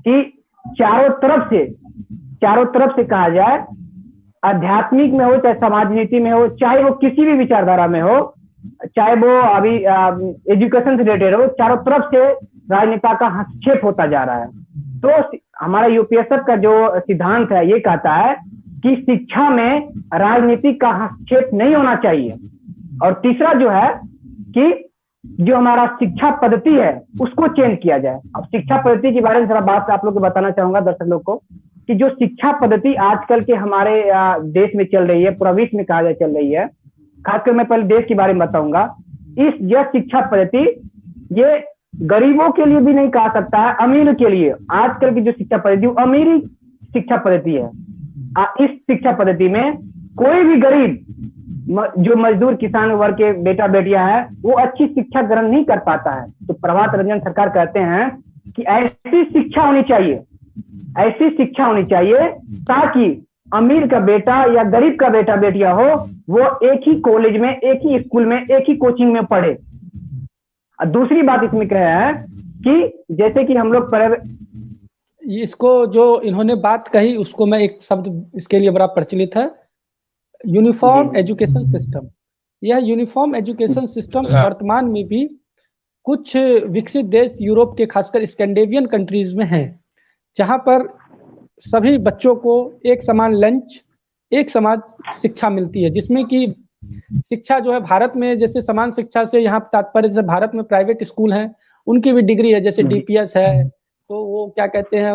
कि चारों तरफ से कहा जाए, आध्यात्मिक में हो चाहे समाज नीति में हो, चाहे वो किसी भी विचारधारा में हो, चाहे वो अभी एजुकेशन से रिलेटेड हो, चारों तरफ से राजनेता का हस्तक्षेप होता जा रहा है। तो हमारा यूपीएसएफ का जो सिद्धांत है ये कहता है कि शिक्षा में राजनीति का हस्तक्षेप नहीं होना चाहिए। और तीसरा जो है कि जो हमारा शिक्षा पद्धति है उसको चेंज किया जाए। अब शिक्षा पद्धति के बारे में थोड़ा बात आप लोग को बताना चाहूंगा, दर्शक लोग को, कि जो शिक्षा पद्धति आजकल के हमारे देश में चल रही है, पूरा विश्व में कहा जाए चल रही है, खासकर मैं पहले देश के बारे में बताऊंगा। यह शिक्षा पद्धति ये गरीबों के लिए भी नहीं कहा सकता है, अमीर के लिए। आजकल की जो शिक्षा पद्धति वो अमीरी शिक्षा पद्धति है। इस शिक्षा पद्धति में कोई भी गरीब, जो मजदूर किसान वर्ग के बेटा बेटियां हैं, वो अच्छी शिक्षा ग्रहण नहीं कर पाता है। तो प्रभात रंजन सरकार कहते हैं कि ऐसी शिक्षा होनी चाहिए ताकि अमीर का बेटा या गरीब का बेटा बेटिया हो, वो एक ही कॉलेज में, एक ही स्कूल में, एक ही कोचिंग में पढ़े। दूसरी बात इसमें कह रहे हैं कि जैसे कि हम लोग इसको जो इन्होंने बात कही उसको मैं एक शब्द इसके लिए बड़ा प्रचलित है, यूनिफॉर्म एजुकेशन सिस्टम। यह यूनिफॉर्म एजुकेशन सिस्टम वर्तमान में भी कुछ विकसित देश, यूरोप के खासकर स्कैंडिनेवियन कंट्रीज में है, जहां पर सभी बच्चों को एक समान लंच, एक समान शिक्षा मिलती है, जिसमें कि शिक्षा जो है भारत में जैसे समान शिक्षा से यहाँ तात्पर्य, जैसे भारत में प्राइवेट स्कूल हैं उनकी भी डिग्री है, जैसे डीपीएस है, तो वो क्या कहते हैं,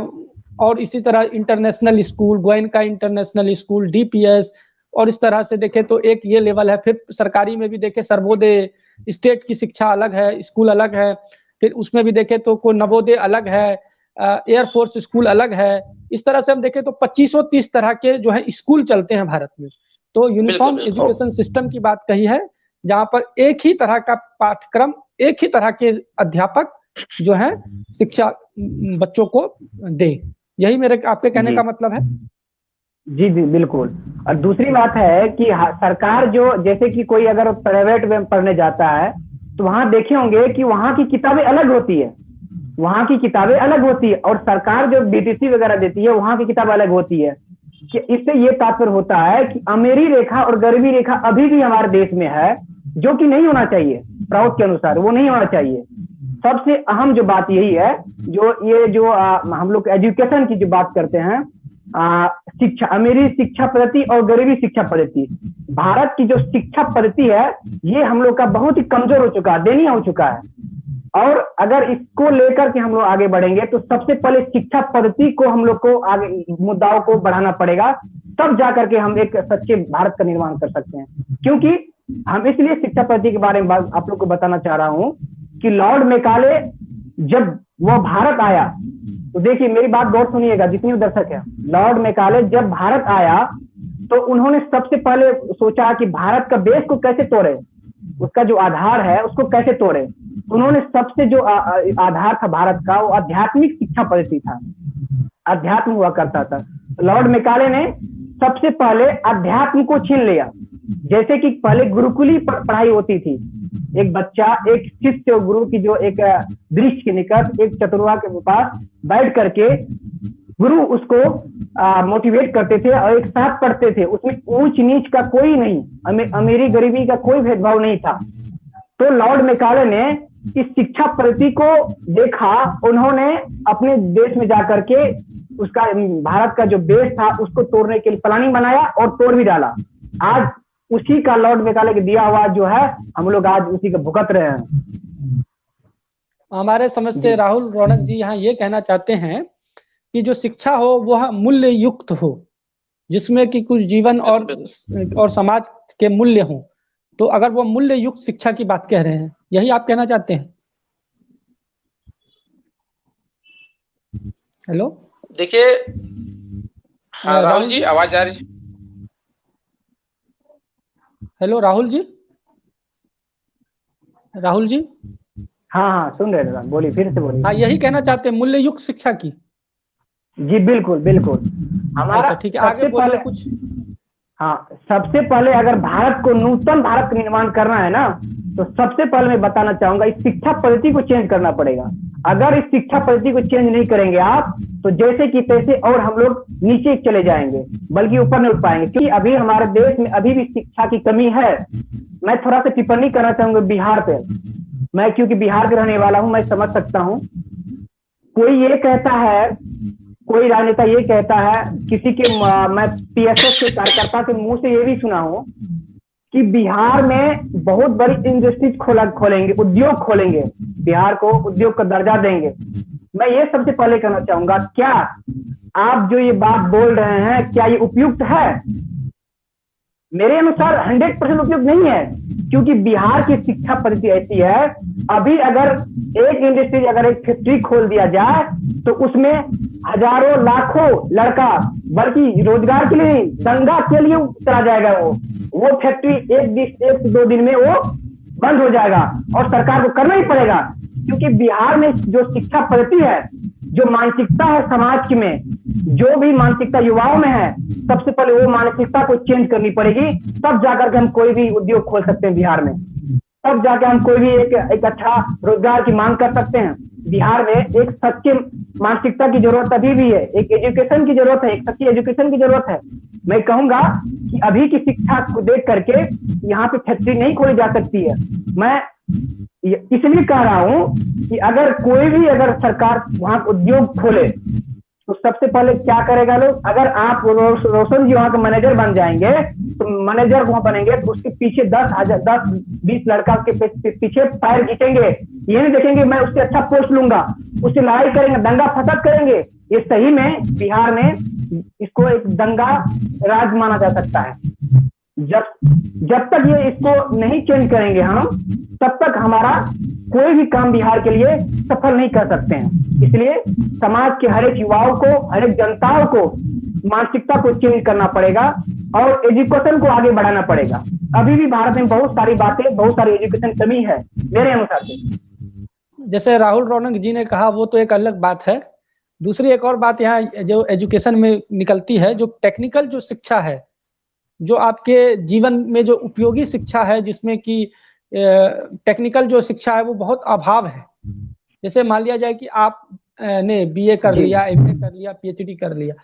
और इसी तरह international school, Goenka international school, DPS, और इस तरह से देखें तो एक ये लेवल है। फिर सरकारी में भी देखें सर्वोदय, स्टेट की शिक्षा अलग है, स्कूल अलग है। फिर उसमें भी देखें तो कोई नवोदय अलग है, एयरफोर्स स्कूल अलग है। इस तरह से हम देखें तो 2530 तरह के जो है स्कूल चलते हैं भारत में। तो यूनिफॉर्म एजुकेशन सिस्टम की बात कही है, जहां पर एक ही तरह का पाठ्यक्रम, एक ही तरह के अध्यापक जो है शिक्षा बच्चों को दे। यही मेरे आपके कहने का मतलब है। जी जी बिल्कुल। और दूसरी बात है कि सरकार जो, जैसे कि कोई अगर प्राइवेट में पढ़ने जाता है तो वहां देखे होंगे कि वहां की किताबें अलग होती है, वहां की किताबें अलग होती है, और सरकार जो बीटीसी वगैरह देती है वहां की किताब अलग होती है। कि इससे ये तात्पर्य होता है कि अमीरी रेखा और गरीबी रेखा अभी भी हमारे देश में है, जो कि नहीं होना चाहिए। प्राउड के अनुसार वो नहीं होना चाहिए। सबसे अहम जो बात यही है, जो ये जो हम लोग एजुकेशन की जो बात करते हैं, शिक्षा, अमीरी शिक्षा पद्धति और गरीबी शिक्षा पद्धति, भारत की जो शिक्षा पद्धति है ये हम लोग का बहुत ही कमजोर हो चुका है, दयनीय हो चुका है। और अगर इसको लेकर के हम लोग आगे बढ़ेंगे तो सबसे पहले शिक्षा पद्धति को हम लोग को आगे मुद्दाओं को बढ़ाना पड़ेगा, तब जाकर के हम एक सच्चे भारत का निर्माण कर सकते हैं। क्योंकि हम इसलिए शिक्षा पद्धति के बारे में आप लोग को बताना चाह रहा हूं कि लॉर्ड मैकाले जब वह भारत आया, तो देखिए मेरी बात गौर सुनिएगा जितने भी दर्शक है, लॉर्ड मैकाले जब भारत आया तो उन्होंने सबसे पहले सोचा कि भारत का बेस को कैसे तोड़े, उसका जो आधार है उसको कैसे तोड़े। उन्होंने सबसे जो आधार था भारत का वो आध्यात्मिक शिक्षा पद्धति था, अध्यात्म हुआ करता था। लॉर्ड मैकाले ने सबसे पहले अध्यात्म को छीन लिया। जैसे कि पहले गुरुकुली पढ़ाई होती थी, एक बच्चा एक शिष्य गुरु की जो एक वृक्ष के निकट एक चतुर्वा के पास बैठ करके गुरु उसको मोटिवेट करते थे और एक साथ पढ़ते थे, उसमें ऊंच नीच का कोई नहीं, अमीरी गरीबी का कोई भेदभाव नहीं था। तो लॉर्ड मैकाले ने इस शिक्षा पद्धति को देखा, उन्होंने अपने देश में जाकर के उसका भारत का जो बेस था उसको तोड़ने के लिए प्लानिंग बनाया और तोड़ भी डाला। आज उसी का लॉर्ड मैकाले के दिया हुआ जो है हम लोग आज उसी का भुगत रहे हैं। हमारे समझ से राहुल रौनक जी यहाँ ये कहना चाहते हैं कि जो शिक्षा हो वह मूल्य युक्त हो, जिसमें कि कुछ जीवन और समाज के मूल्य हों। तो अगर वो मूल्य युक्त शिक्षा की बात कह रहे हैं, यही आप कहना चाहते हैं? हेलो, देखिए, हाँ राहुल जी आवाज आ रही है? हेलो राहुल जी, राहुल जी, हाँ हाँ सुन रहे हैं, बोलिए फिर से बोलिए। हाँ यही कहना चाहते हैं मूल्य युक्त शिक्षा की। जी बिल्कुल बिल्कुल। हमारा ठीक है, आगे बोलिए कुछ। हाँ, सबसे पहले अगर भारत को नूतन भारत का निर्माण करना है ना, तो सबसे पहले मैं बताना चाहूंगा इस शिक्षा पद्धति को चेंज करना पड़ेगा। अगर इस शिक्षा पद्धति को चेंज नहीं करेंगे आप, तो जैसे कि तैसे और हम लोग नीचे चले जाएंगे, बल्कि ऊपर नहीं उठ पाएंगे। क्योंकि अभी हमारे देश में अभी भी शिक्षा की कमी है। मैं थोड़ा सा टिप्पणी करना चाहूंगा बिहार पे। मैं क्योंकि बिहार के रहने वाला हूं, मैं समझ सकता हूं। कोई ये कहता है, कोई राजनेता ये कहता है, किसी के मैं पीएसएस के कार्यकर्ता के मुंह से ये भी सुना हूं कि बिहार में बहुत बड़ी इंडस्ट्रीज खोलेंगे, उद्योग खोलेंगे, बिहार को उद्योग का दर्जा देंगे। मैं ये सबसे पहले कहना चाहूंगा, क्या आप जो ये बात बोल रहे हैं क्या ये उपयुक्त है? मेरे अनुसार 100% उपयुक्त नहीं है, क्योंकि बिहार की शिक्षा पद्धति ऐसी है, अभी अगर एक इंडस्ट्री, अगर एक फैक्ट्री खोल दिया जाए तो उसमें हजारों लाखों लड़का, बल्कि रोजगार के लिए नहीं, दंगा के लिए चला जाएगा। वो फैक्ट्री एक से 2 दिन में वो बंद हो जाएगा और सरकार को करना ही पड़ेगा। क्योंकि बिहार में जो शिक्षा पद्धति है, जो मानसिकता है समाज में, जो भी मानसिकता युवाओं में है, सबसे पहले वो मानसिकता को चेंज करनी पड़ेगी, तब जाकर के हम कोई भी उद्योग खोल सकते हैं बिहार में, तब जाकर हम कोई भी एक अच्छा रोजगार की मांग कर सकते हैं। बिहार में एक सच्चे मानसिकता की जरूरत अभी भी है, एक एजुकेशन की जरूरत है, एक सच्ची एजुकेशन की जरूरत है। मैं कहूंगा कि अभी की शिक्षा को देख करके यहाँ पे फैक्ट्री नहीं खोली जा सकती है। मैं इसलिए कह रहा हूं कि अगर कोई भी अगर सरकार वहां उद्योग खोले तो सबसे पहले क्या करेगा लोग, अगर आप रोशन जी वहां के मैनेजर बन जाएंगे तो मैनेजर वहां बनेंगे तो उसके पीछे 10-20 लड़का के पीछे पैर खींचेंगे। ये नहीं देखेंगे मैं उससे अच्छा पोस्ट लूंगा, उससे लड़ाई करेंगे, दंगा फसाद करेंगे। ये सही में बिहार में इसको एक दंगा राज माना जा सकता है। जब तक ये इसको नहीं चेंज करेंगे हम, तब तक हमारा कोई भी काम बिहार के लिए सफल नहीं कर सकते हैं। इसलिए समाज के हर एक युवाओं को, हर एक जनताओं को मानसिकता को चेंज करना पड़ेगा और एजुकेशन को आगे बढ़ाना पड़ेगा। अभी भी भारत में बहुत सारी बातें, बहुत सारी एजुकेशन कमी है मेरे अनुसार से। जैसे राहुल रौनक जी ने कहा वो तो एक अलग बात है। दूसरी एक और बात यहाँ जो एजुकेशन में निकलती है, जो टेक्निकल जो शिक्षा है, जो आपके जीवन में जो उपयोगी शिक्षा है, जिसमें कि टेक्निकल जो शिक्षा है वो बहुत अभाव है। जैसे मान लिया जाए कि आप ने बीए कर लिया, एमए कर लिया, पीएचडी कर लिया,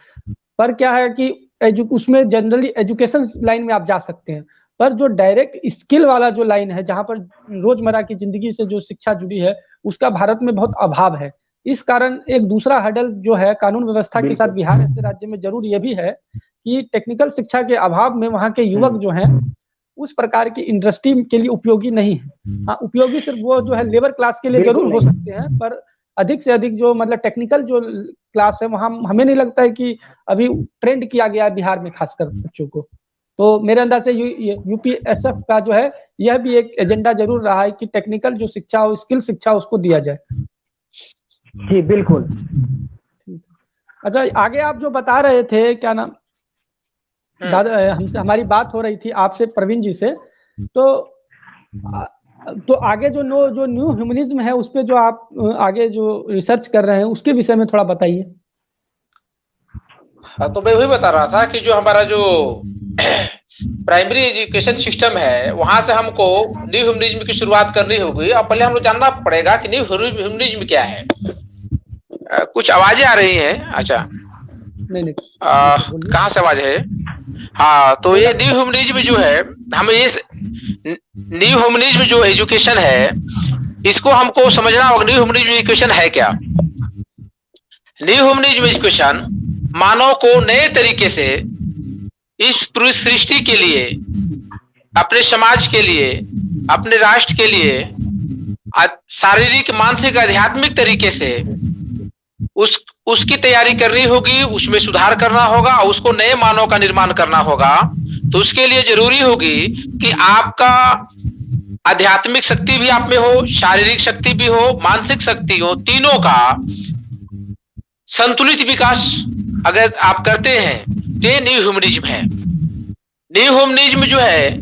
पर क्या है कि उसमें जनरली एजुकेशन लाइन में आप जा सकते हैं, पर जो डायरेक्ट स्किल वाला जो लाइन है, जहां पर रोजमर्रा की जिंदगी से जो शिक्षा जुड़ी है, उसका भारत में बहुत अभाव है। इस कारण एक दूसरा हडल जो है कानून व्यवस्था के साथ बिहार ऐसे राज्य में जरूर ये भी है कि टेक्निकल शिक्षा के अभाव में वहाँ के युवक जो हैं उस प्रकार की इंडस्ट्री के लिए उपयोगी नहीं है। हाँ, उपयोगी सिर्फ वो जो है लेबर क्लास के लिए जरूर हो सकते हैं, पर अधिक से अधिक जो मतलब टेक्निकल जो क्लास है वहाँ हमें नहीं लगता है कि अभी ट्रेंड किया गया है बिहार में खासकर बच्चों को। तो मेरे अंदाज से यूपीएसएफ का जो है यह भी एक एजेंडा जरूर रहा है कि टेक्निकल जो शिक्षा हो, स्किल शिक्षा उसको दिया जाए। जी बिल्कुल। अच्छा, आगे आप जो बता रहे थे, क्या नाम दादा, हमसे हमारी बात हो रही थी आपसे प्रवीण जी से, तो आगे जो न्यू ह्यूमनिज्म है उस पे जो आप आगे जो रिसर्च कर रहे हैं उसके विषय में थोड़ा बताइए। हाँ, तो मैं वही बता रहा था कि जो हमारा जो प्राइमरी एजुकेशन सिस्टम है वहां से हमको न्यू ह्यूमनिज्म की शुरुआत करनी होगी, और पहले हमको जानना पड़ेगा कि न्यू ह्यूमनिज्म क्या है। कुछ आवाजें आ रही हैं। अच्छा, नहीं कहाँ से आवाज है? हाँ, तो ये न्यू ह्यूमनिज्म जो है, हमें ये न्यू ह्यूमनिज्म जो एजुकेशन है इसको हमको समझना होगा। न्यू ह्यूमनिज्म एजुकेशन है क्या? न्यू ह्यूमनिज्म एजुकेशन मानव को नए तरीके से इस पूरी सृष्टि के लिए, अपने समाज के लिए, अपने राष्ट्र के लिए शारीरिक, मानसिक, आध्यात्मिक तरीके से उसकी तैयारी करनी होगी, उसमें सुधार करना होगा और उसको नए मानव का निर्माण करना होगा। तो उसके लिए जरूरी होगी कि आपका आध्यात्मिक शक्ति भी आप में हो, शारीरिक शक्ति भी हो, मानसिक शक्ति हो, तीनों का संतुलित विकास अगर आप करते हैं तो ये न्यू ह्यूमनिज्म है। न्यू ह्यूमनिज्म जो है,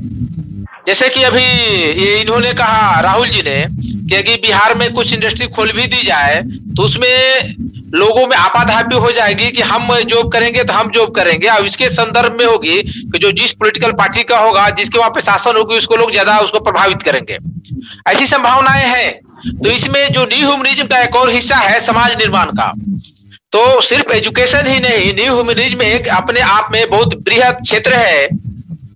जैसे कि अभी ये इन्होंने कहा, राहुल जी ने, कि अगर बिहार में कुछ इंडस्ट्री खोल भी दी जाए तो उसमें लोगों में आपाधापी हो जाएगी कि हम जॉब करेंगे तो हम जॉब करेंगे, और इसके संदर्भ में होगी कि जो जिस पॉलिटिकल पार्टी का होगा, जिसके वहां पे शासन होगी, उसको लोग ज्यादा उसको प्रभावित करेंगे। ऐसी संभावनाएं हैं। तो इसमें जो न्यू ह्यूमनिज्म का एक और हिस्सा है समाज निर्माण का। तो सिर्फ एजुकेशन ही नहीं, न्यू ह्यूमनिज्म एक अपने आप में बहुत बृहद क्षेत्र है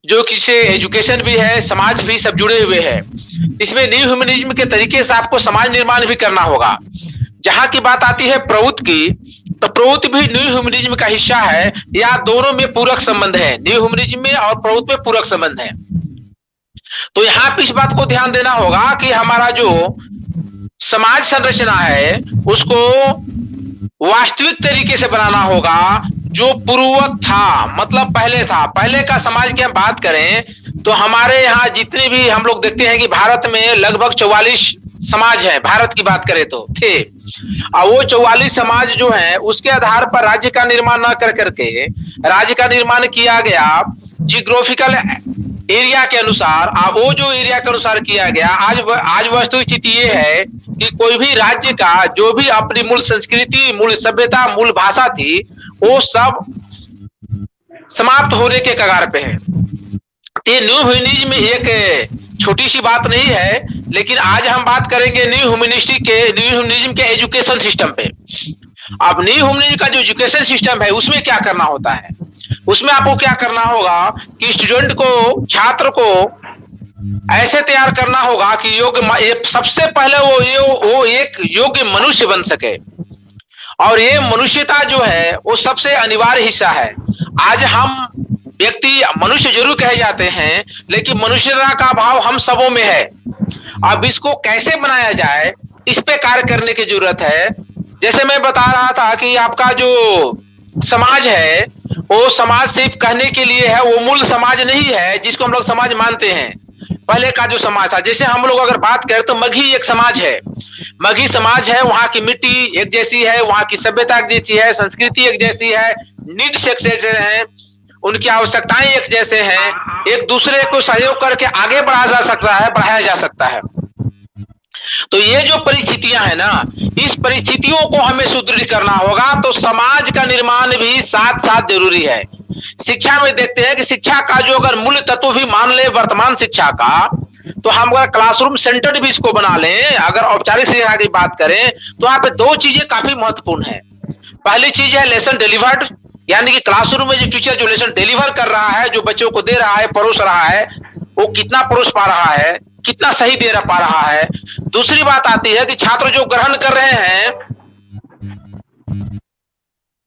जो किसी एजुकेशन भी है, समाज भी, सब जुड़े हुए हैं। इसमें न्यू ह्यूमनिज्म के तरीके से आपको समाज निर्माण भी करना होगा। जहां की बात आती है प्रवृत्ति की, तो प्रवृत्ति भी न्यू ह्यूमनिज्म का हिस्सा है, या दोनों में पूरक संबंध है। न्यू ह्यूमनिज्म में और प्रवृत्ति में पूरक संबंध है। तो यहाँ पे इस बात को ध्यान देना होगा कि हमारा जो समाज संरचना है उसको वास्तविक तरीके से बनाना होगा। जो पूर्ववत था, मतलब पहले था, पहले का समाज की हम बात करें तो हमारे यहाँ जितने भी हम लोग देखते हैं कि भारत में लगभग 44 समाज है, भारत की बात करें तो थे। और वो 44 समाज जो है उसके आधार पर राज्य का निर्माण न कर करके राज्य का निर्माण किया गया जियोग्राफिकल एरिया के अनुसार। वो जो एरिया के अनुसार किया गया, आज वस्तु स्थिति ये है कि कोई भी राज्य का जो भी अपनी मूल संस्कृति, मूल सभ्यता, मूल भाषा थी, वो सब समाप्त होने के कगार पे है। ये न्यू ह्यूमनिज्म एक छोटी सी बात नहीं है, लेकिन आज हम बात करेंगे न्यू ह्यूमनिज्म के एजुकेशन सिस्टम पे। अब न्यू ह्यूमनिज्म का जो एजुकेशन सिस्टम है उसमें क्या करना होता है? उसमें आपको क्या करना होगा कि स्टूडेंट को, छात्र को ऐसे तैयार करना होगा कि सबसे पहले वो एक योग्य मनुष्य बन सके। और ये मनुष्यता जो है वो सबसे अनिवार्य हिस्सा है। आज हम व्यक्ति मनुष्य जरूर कहे जाते हैं, लेकिन मनुष्यता का भाव हम सबों में है। अब इसको कैसे बनाया जाए, इस पे कार्य करने की जरूरत है। जैसे मैं बता रहा था कि आपका जो समाज है वो समाज सिर्फ कहने के लिए है, वो मूल समाज नहीं है जिसको हम लोग समाज मानते हैं। पहले का जो समाज था, जैसे हम लोग अगर बात करें तो मगही एक समाज है। मगही समाज है, वहां की मिट्टी एक जैसी है, वहां की सभ्यता एक जैसी है, संस्कृति एक जैसी है, नीड्स एक जैसे हैं, उनकी आवश्यकताएं एक जैसे हैं। एक दूसरे को सहयोग करके आगे बढ़ाया जा सकता है। तो ये जो परिस्थितियां है ना, इस परिस्थितियों को हमें सुदृढ़ करना होगा, तो समाज का निर्माण भी साथ साथ जरूरी है। शिक्षा में देखते हैं कि शिक्षा का जो अगर मूल तत्व भी मान ले वर्तमान शिक्षा का, तो हम अगर क्लासरूम सेंटर्ड भी इसको बना लें, अगर औपचारिक शिक्षा की बात करें, तो यहाँ पे दो चीजें काफी महत्वपूर्ण है। पहली चीज है लेसन डिलीवर्ड, यानी कि क्लासरूम में जो टीचर जो लेसन डिलीवर कर रहा है, जो बच्चों को दे रहा है, परोस रहा है, वो कितना परोस पा रहा है, कितना सही दे पा रहा है। दूसरी बात आती है कि छात्र जो ग्रहण कर रहे हैं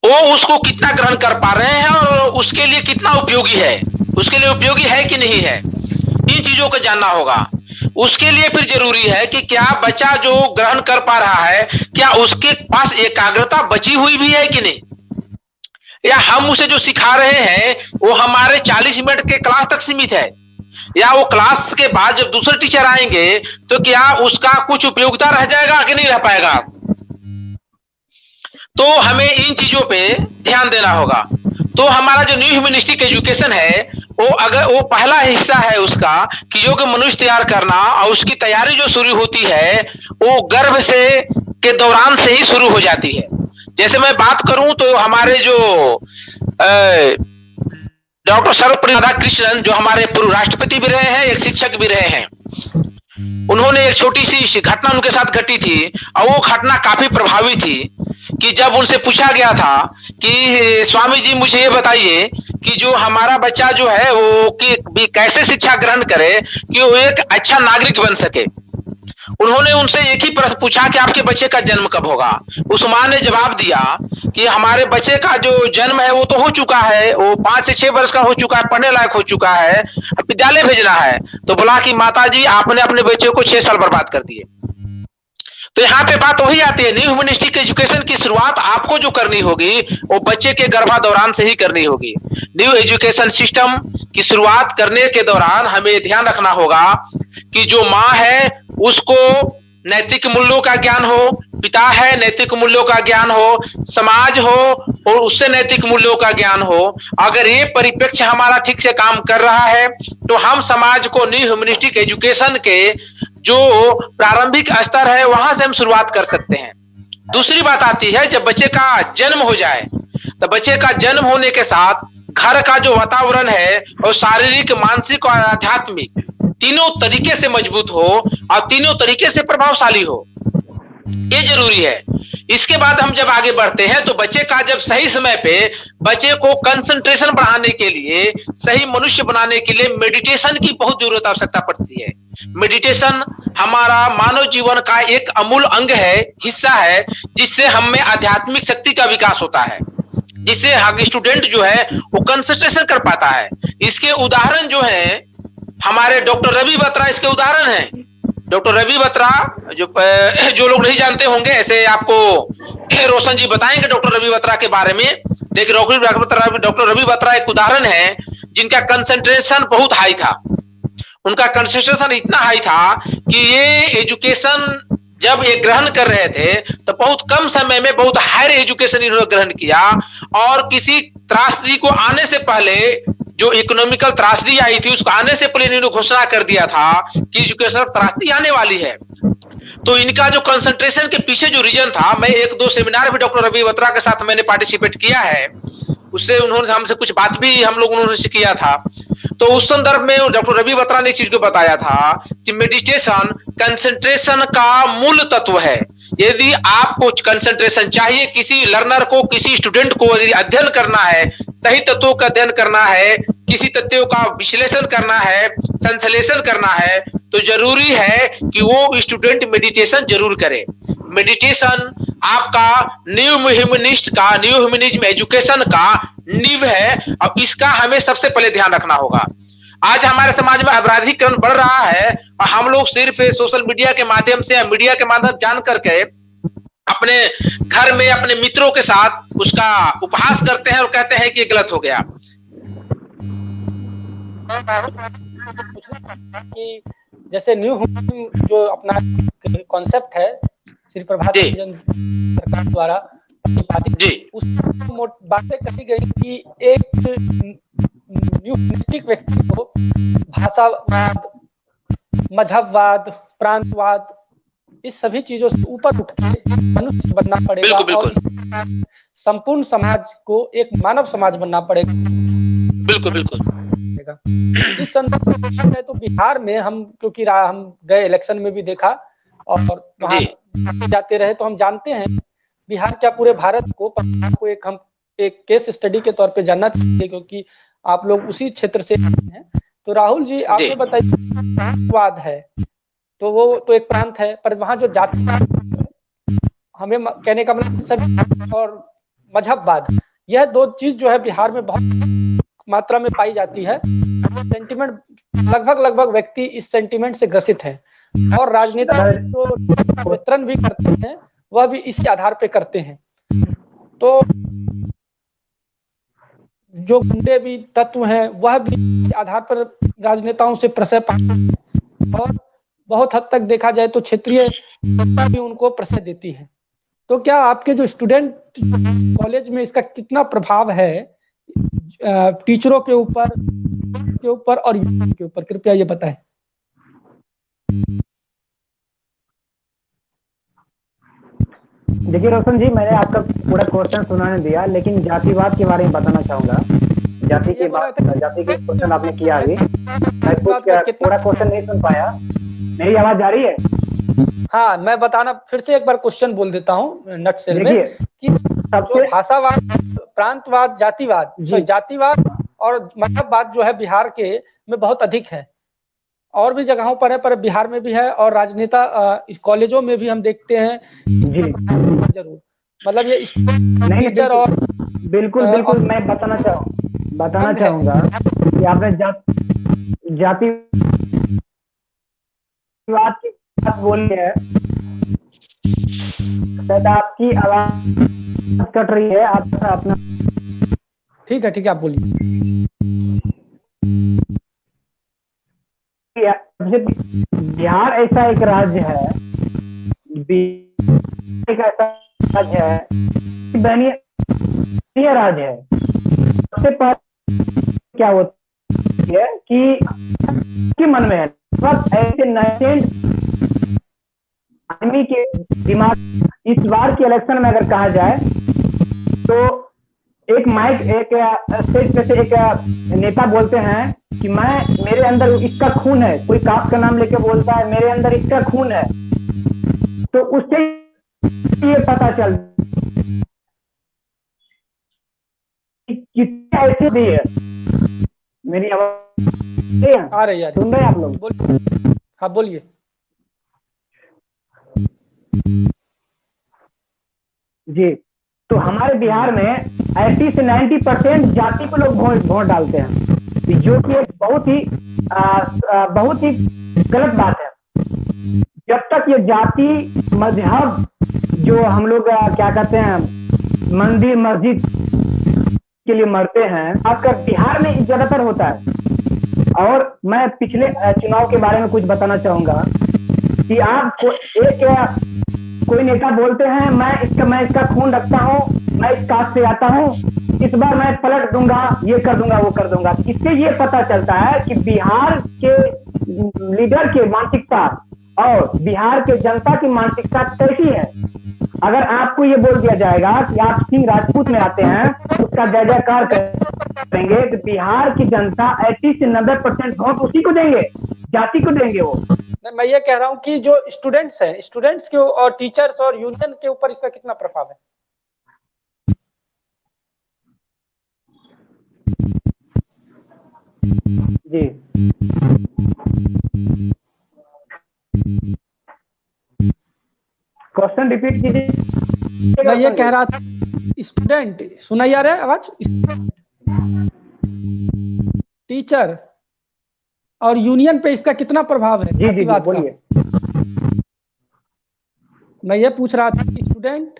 वो उसको कितना ग्रहण कर पा रहे हैं और उसके लिए कितना उपयोगी है, उसके लिए उपयोगी है कि नहीं है, इन चीजों को जानना होगा। उसके लिए फिर जरूरी है कि क्या बच्चा जो ग्रहण कर पा रहा है, क्या उसके पास एकाग्रता बची हुई भी है कि नहीं, या हम उसे जो सिखा रहे हैं वो हमारे 40 मिनट के क्लास तक सीमित है, या वो क्लास के बाद जब दूसरे टीचर आएंगे तो क्या उसका कुछ उपयोगिता रह जाएगा कि नहीं रह पाएगा। तो हमें इन चीजों पे ध्यान देना होगा। तो हमारा जो न्यू ह्यूमनिस्टिक एजुकेशन है, वो अगर वो पहला हिस्सा है उसका कि योग्य मनुष्य तैयार करना, और उसकी तैयारी जो शुरू होती है वो गर्भ से के दौरान से ही शुरू हो जाती है। जैसे मैं बात करूं तो हमारे जो डॉक्टर सर्वपल्ली राधाकृष्णन, जो हमारे पूर्व राष्ट्रपति भी रहे हैं, एक शिक्षक भी रहे हैं, उन्होंने एक छोटी सी घटना उनके साथ घटी थी, और वो घटना काफी प्रभावी थी कि जब उनसे पूछा गया था कि स्वामी जी मुझे ये बताइए कि जो हमारा बच्चा जो है वो कि कैसे शिक्षा ग्रहण करे कि वो एक अच्छा नागरिक बन सके। उन्होंने उनसे एक ही प्रश्न पूछा कि आपके बच्चे का जन्म कब होगा। उस मां ने जवाब दिया कि हमारे बच्चे का जो जन्म है वो तो हो चुका है, वो 5 से 6 वर्ष का हो चुका है, पढ़ने लायक हो चुका है, विद्यालय भेजना है। तो बोला कि माता जी आपने अपने बच्चे को 6 साल बर्बाद कर दिए। तो यहाँ पे बात वही आती है, न्यू ह्यूमनिस्टिक एजुकेशन की शुरुआत आपको जो करनी होगी वो बच्चे के गर्भादौरान से ही करनी होगी। न्यू एजुकेशन सिस्टम की शुरुआत करने के दौरान हमें ध्यान रखना होगा कि जो माँ है उसको नैतिक मूल्यों का ज्ञान हो, पिता है नैतिक मूल्यों का ज्ञान हो, समाज हो और उससे नैतिक मूल्यों का ज्ञान हो। अगर ये परिप्रेक्ष्य हमारा ठीक से काम कर रहा है तो हम समाज को न्यू ह्यूमनिस्टिक एजुकेशन के जो प्रारंभिक स्तर है वहां से हम शुरुआत कर सकते हैं। दूसरी बात आती है जब बच्चे का जन्म हो जाए, तो बच्चे का जन्म होने के साथ घर का जो वातावरण है और शारीरिक, मानसिक और आध्यात्मिक तीनों तरीके से मजबूत हो और तीनों तरीके से प्रभावशाली हो, ये जरूरी है। इसके बाद हम जब आगे बढ़ते हैं तो बच्चे का जब सही समय पे बच्चे को कंसंट्रेशन बढ़ाने के लिए, सही मनुष्य बनाने के लिए मेडिटेशन की बहुत जरूरत आवश्यकता पड़ती है। मेडिटेशन हमारा मानव जीवन का एक अमूल अंग है, हिस्सा है, जिससे हम में आध्यात्मिक शक्ति का विकास होता है, जिससे आगे स्टूडेंट जो है वो कंसंट्रेशन कर पाता है। इसके उदाहरण जो है हमारे डॉक्टर रवि बत्रा इसके उदाहरण हैं। डॉक्टर रवि बत्रा जो लोग नहीं जानते होंगे, ऐसे आपको रोशन जी बताएंगे डॉक्टर रवि बत्रा के बारे में। देखिए डॉक्टर रवि बत्रा एक उदाहरण है जिनका कंसंट्रेशन बहुत हाई था। उनका कंसंट्रेशन इतना हाई था कि ये एजुकेशन जब ये ग्रहण कर रहे थे तो बहुत कम समय में बहुत हायर एजुकेशन इन्होंने ग्रहण किया, और किसी त्रासदी को आने से पहले, जो इकोनॉमिकल त्रासदी आई थी उसको आने से पहले इन्होंने घोषणा कर दिया था कि एजुकेशन त्रासदी आने वाली है। तो इनका जो कंसंट्रेशन के पीछे जो रीजन था, मैं 1-2 सेमिनार भी डॉक्टर रवि बत्रा के साथ मैंने पार्टिसिपेट किया है, उससे उन्होंने हमसे कुछ बात भी हम लोग उन्होंने किया था। तो उस संदर्भ में डॉक्टर रवि बत्रा ने एक चीज को बताया था कि मेडिटेशन कंसंट्रेशन का मूल तत्व है। यदि आपको कंसंट्रेशन चाहिए, किसी लर्नर को, किसी स्टूडेंट को यदि अध्ययन करना है, सही तत्वों का अध्ययन करना है, किसी तत्वों का विश्लेषण करना है, संश्लेषण करना है, तो जरूरी है कि वो स्टूडेंट मेडिटेशन जरूर करे। मेडिटेशन आपका न्यू ह्यूमनिज्म एजुकेशन का नींव है, और इसका हमें सबसे पहले ध्यान रखना होगा। आज हमारे समाज में अपराधीकरण बढ़ रहा है और हम लोग सिर्फ सोशल मीडिया के माध्यम से, मीडिया के माध्यम जान करके अपने घर में अपने मित्रों के साथ उसका उपहास करते हैं और कहते हैं कि ये गलत हो गया। कि जैसे न्यू ह्यूमनिज्म जो अपना कॉन्सेप्ट है श्री प्रभात सरकार द्वारा प्रतिपादित, उस बातें कही गई कि एक न्यू ह्यूमनिस्टिक व्यक्ति को भाषावाद, मजहबवाद, प्रांतवाद इस सभी चीजों से ऊपर उठ के मनुष्य बनना पड़ेगा बिल्कुल और संपूर्ण समाज को एक मानव समाज बनना पड़ेगा। बिल्कुल बिल्कुल इस संदर्भ में तो बिहार में हम, क्योंकि हम गए इलेक्शन में भी देखा और वहां जाते रहे, तो हम जानते हैं बिहार क्या पूरे भारत को हम एक केस स्टडी के तौर पे जानना चाहिए, क्योंकि आप लोग उसी क्षेत्र से हैं। तो राहुल जी, आपने बताया वाद है, तो वो तो एक प्रांत है, पर वहाँ जो जाति हमें कहने का मतलब सभी और मजहबवाद, यह दो चीज जो है बिहार में बहुत मात्रा में पाई जाती है। सेंटिमेंट लगभग व्यक्ति इस सेंटिमेंट से ग्रसित है और राजनेता जो वितरण भी करते हैं वह भी इसी आधार पे करते हैं। तो जो गुंडे भी तत्व हैं वह भी आधार पर राजनेताओं से प्रशय पाते हैं और बहुत हद तक देखा जाए तो क्षेत्रीय भी उनको प्रशय देती है। तो क्या आपके जो स्टूडेंट कॉलेज में इसका कितना प्रभाव है टीचरों के ऊपर और यूथ के ऊपर, कृपया ये बताएं। देखिए रोशन जी, मैंने आपका पूरा क्वेश्चन सुनाने दिया, लेकिन जातिवाद के बारे में बताना चाहूंगा। जाति के क्वेश्चन आपने किया अभी, मैं पूरा क्वेश्चन नहीं सुन पाया। मेरी आवाज जा रही है? हाँ, मैं बताना फिर से एक बार क्वेश्चन बोल देता हूँ नटसेल में कि सबसे भाषावाद, प्रांतवाद, जातिवाद और मजहबवाद जो है बिहार के में बहुत अधिक है। और भी जगहों पर है, पर बिहार में भी है और राजनेता कॉलेजों में भी हम देखते हैं जी जरूर। मतलब ये टीचर और बिल्कुल मैं बताना चाहूंगा कि आपने जातिवाद की बात बोली है, शायद आपकी आवाज कट रही है, आप अपना ठीक है आप बोलिए। बिहार ऐसा एक राज्य है, दयनीय राज्य है। सबसे पहले क्या होता है कि मन में है बस ऐसे आदमी के दिमाग। इस बार के इलेक्शन में अगर कहा जाए तो एक स्टेज पे से एक नेता बोलते हैं कि मेरे अंदर इसका खून है, कोई कास्ट का नाम लेके बोलता है मेरे अंदर इसका खून है, तो उससे ये पता चल कितने ऐसे भी है। मेरी आवाज आ रही है, सुन रहे हैं आप लोग? हाँ बोलिए। जी, तो हमारे बिहार में 80 से 90% जाति को लोग वोट डालते हैं, जो कि एक बहुत ही गलत बात है। जब तक ये जाति मजहब जो हम लोग क्या कहते हैं मंदिर मस्जिद के लिए मरते हैं, खासकर बिहार में ज्यादातर होता है। और मैं पिछले चुनाव के बारे में कुछ बताना चाहूंगा कि आप कोई नेता बोलते हैं मैं इसका खून रखता हूँ, मैं इस कास्ट से आता हूँ, इस बार मैं पलट दूंगा, ये कर दूंगा, वो कर दूंगा। इससे ये पता चलता है कि बिहार के लीडर की मानसिकता और बिहार के जनता की मानसिकता कैसी है। अगर आपको ये बोल दिया जाएगा कि आप सिंह राजपूत में आते हैं, उसका जय जयकार करेंगे, तो बिहार की जनता 80 से 90% वोट उसी को देंगे, जाति को देंगे। वो मैं ये कह रहा हूँ कि जो स्टूडेंट्स हैं, स्टूडेंट्स के और टीचर्स और यूनियन के ऊपर इसका कितना प्रभाव है? जी, क्वेश्चन रिपीट कीजिए। मैं ये कह रहा था स्टूडेंट, सुनाई आ रहा है आवाज? टीचर और यूनियन पे इसका कितना प्रभाव है? जी बोलिए। मैं ये पूछ रहा था कि स्टूडेंट,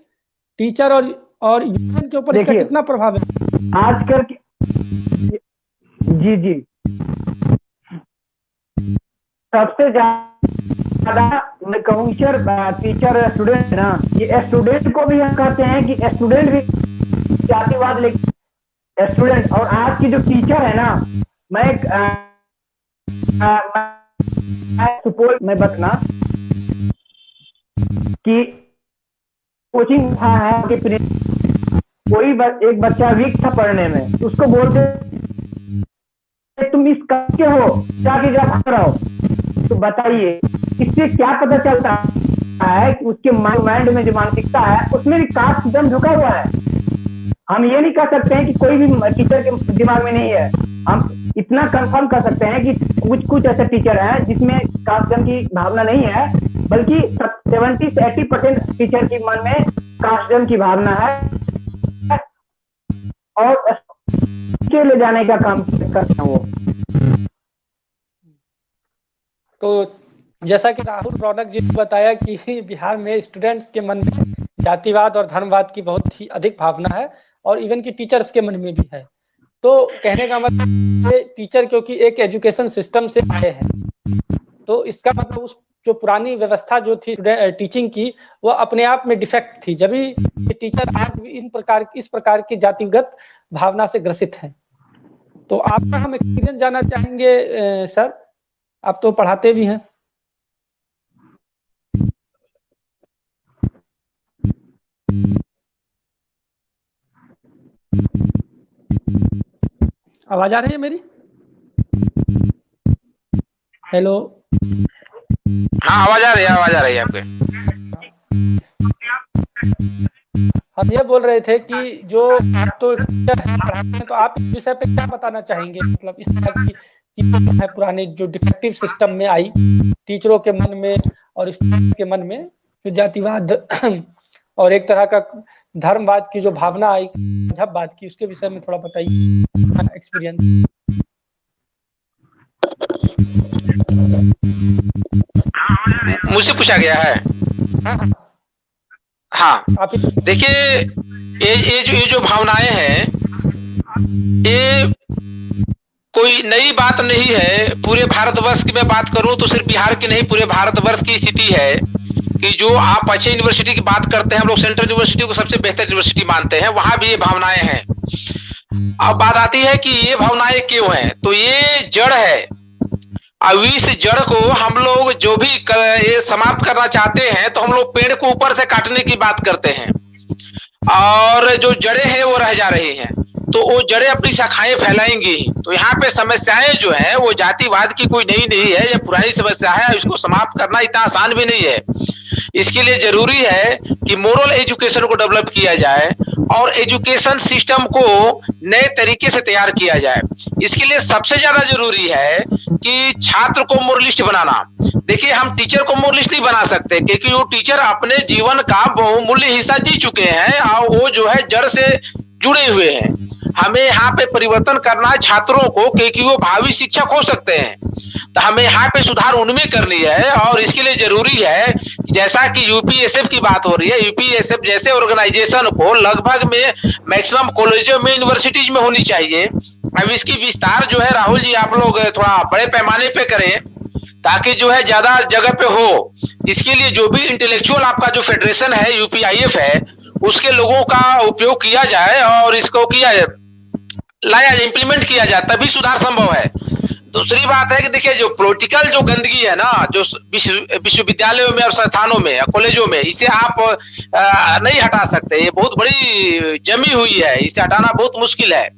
टीचर और यूनियन के ऊपर इसका कितना प्रभाव है आजकल? जी सबसे ज्यादा मैं कहूँ टीचर स्टूडेंट ना, ये स्टूडेंट को भी हम कहते हैं कि स्टूडेंट भी जातिवाद लेके स्टूडेंट। और आज की जो टीचर है ना, मैं सुपौल में बसना कि कोचिंग है कि कोई एक बच्चा वीक था पढ़ने में, उसको बोलते तुम इस करके हो जाके जब रहो, तो बताइए इससे क्या पता चलता है कि उसके माइंड में जो मानसिकता है उसमें भी कास्ट दम ढुका हुआ है। हम ये नहीं कह सकते हैं कि कोई भी टीचर के दिमाग में नहीं है, हम इतना कंफर्म कर सकते हैं कि कुछ ऐसे टीचर हैं जिसमें कास्ट दम की भावना नहीं है, बल्कि 70 से 80% टीचर के मन में कास्ट दम की भावना है और के ले जाने का काम करते हैं वो। तो जैसा कि राहुल रौनक जी ने बताया कि बिहार में स्टूडेंट्स के मन में जातिवाद और धर्मवाद की बहुत ही अधिक भावना है और इवन की टीचर्स के मन में भी है। तो कहने का मतलब टीचर क्योंकि एक एजुकेशन सिस्टम से आए हैं, तो इसका मतलब उस जो पुरानी व्यवस्था जो थी टीचिंग की वो अपने आप में डिफेक्ट थी, जब भी टीचर आज भी इस प्रकार की जातिगत भावना से ग्रसित हैं। तो आपका हम एक्सपीरियंस जानना चाहेंगे सर, आप तो पढ़ाते भी हैं। आवाज आ रही है मेरी? हेलो, हाँ आवाज आ रही है आपके। हम ये बोल रहे थे कि जो आप तो टीचर हैं, पढ़ाते हैं, तो आप इस विषय पे क्या बताना चाहेंगे? मतलब इस तरह की चीजें है पुराने जो डिफेक्टिव सिस्टम में आई टीचरों के मन में और स्टूडेंट्स के मन में, जो जातिवाद और एक तरह का धर्मवाद की जो भावना आई, मजहबवाद की, उसके विषय में थोड़ा बताइए एक्सपीरियंस। मुझसे पूछा गया है। हाँ, देखिए ये जो भावनाएं हैं, ये कोई नई बात नहीं है। पूरे भारतवर्ष की मैं बात करूं तो सिर्फ बिहार की नहीं, पूरे भारतवर्ष की स्थिति है कि जो आप अच्छे यूनिवर्सिटी की बात करते हैं, हम लोग सेंट्रल यूनिवर्सिटी को सबसे बेहतर यूनिवर्सिटी मानते हैं, वहां भी ये भावनाएं हैं। अब बात आती है कि ये भावनाएं क्यों हैं, तो ये जड़ है। अब इस जड़ को हम लोग जो भी ये समाप्त करना चाहते हैं, तो हम लोग पेड़ को ऊपर से काटने की बात करते हैं और जो जड़ें हैं वो रह जा रही हैं, तो वो जड़ें अपनी शाखाएं फैलाएंगी। तो यहाँ पे समस्याएं जो है वो जातिवाद की कोई नई नहीं है, ये पुरानी समस्या है। इसको समाप्त करना इतना आसान भी नहीं है। इसके लिए जरूरी है कि मोरल एजुकेशन को डेवलप किया जाए और एजुकेशन सिस्टम को नए तरीके से तैयार किया जाए। इसके लिए सबसे ज्यादा जरूरी है कि छात्र को मोरलिस्ट बनाना। देखिए, हम टीचर को मोरलिस्ट नहीं बना सकते, क्योंकि वो टीचर अपने जीवन का बहुमूल्य हिस्सा जी चुके हैं और वो जो है जड़ से जुड़े हुए हैं। हमें यहाँ पे परिवर्तन करना है छात्रों को, क्योंकि वो भावी शिक्षक हो सकते हैं। तो हमें यहाँ पे सुधार उनमें करनी है और इसके लिए जरूरी है, जैसा कि यूपीएसएफ की बात हो रही है, यूपीएसएफ जैसे ऑर्गेनाइजेशन को लगभग में मैक्सिमम कॉलेजों में, यूनिवर्सिटीज में होनी चाहिए। अब इसकी विस्तार जो है राहुल जी आप लोग थोड़ा बड़े पैमाने पे करें, ताकि जो है ज्यादा जगह पे हो। इसके लिए जो भी इंटेलेक्चुअल आपका जो फेडरेशन है, यूपीआईएफ है, उसके लोगों का उपयोग किया जाए और इसको लाया इम्प्लीमेंट किया जाए, तभी सुधार संभव है। दूसरी बात है कि देखिए, जो पॉलिटिकल जो गंदगी है ना, जो विश्वविद्यालयों में और संस्थानों में, कॉलेजों में, इसे आप नहीं हटा सकते। ये बहुत बड़ी जमी हुई है, इसे हटाना बहुत मुश्किल है।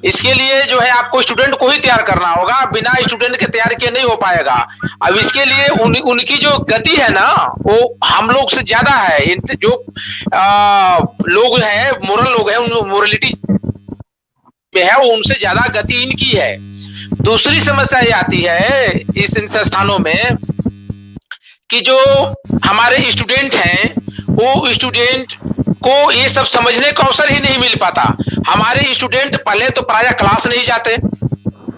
इसके लिए जो है आपको स्टूडेंट को ही तैयार करना होगा, बिना स्टूडेंट के तैयार किए नहीं हो पाएगा। अब इसके लिए उनकी जो गति है ना, वो हम लोग से ज्यादा है। जो लोग हैं, मोरल लोग हैं, उन मोरलिटी में है, वो उनसे ज्यादा गति इनकी है। दूसरी समस्या ये आती है इन संस्थानों में कि जो हमारे स्टूडेंट हैं, वो स्टूडेंट को ये सब समझने का अवसर ही नहीं मिल पाता। हमारे स्टूडेंट पहले तो प्रायः क्लास नहीं जाते,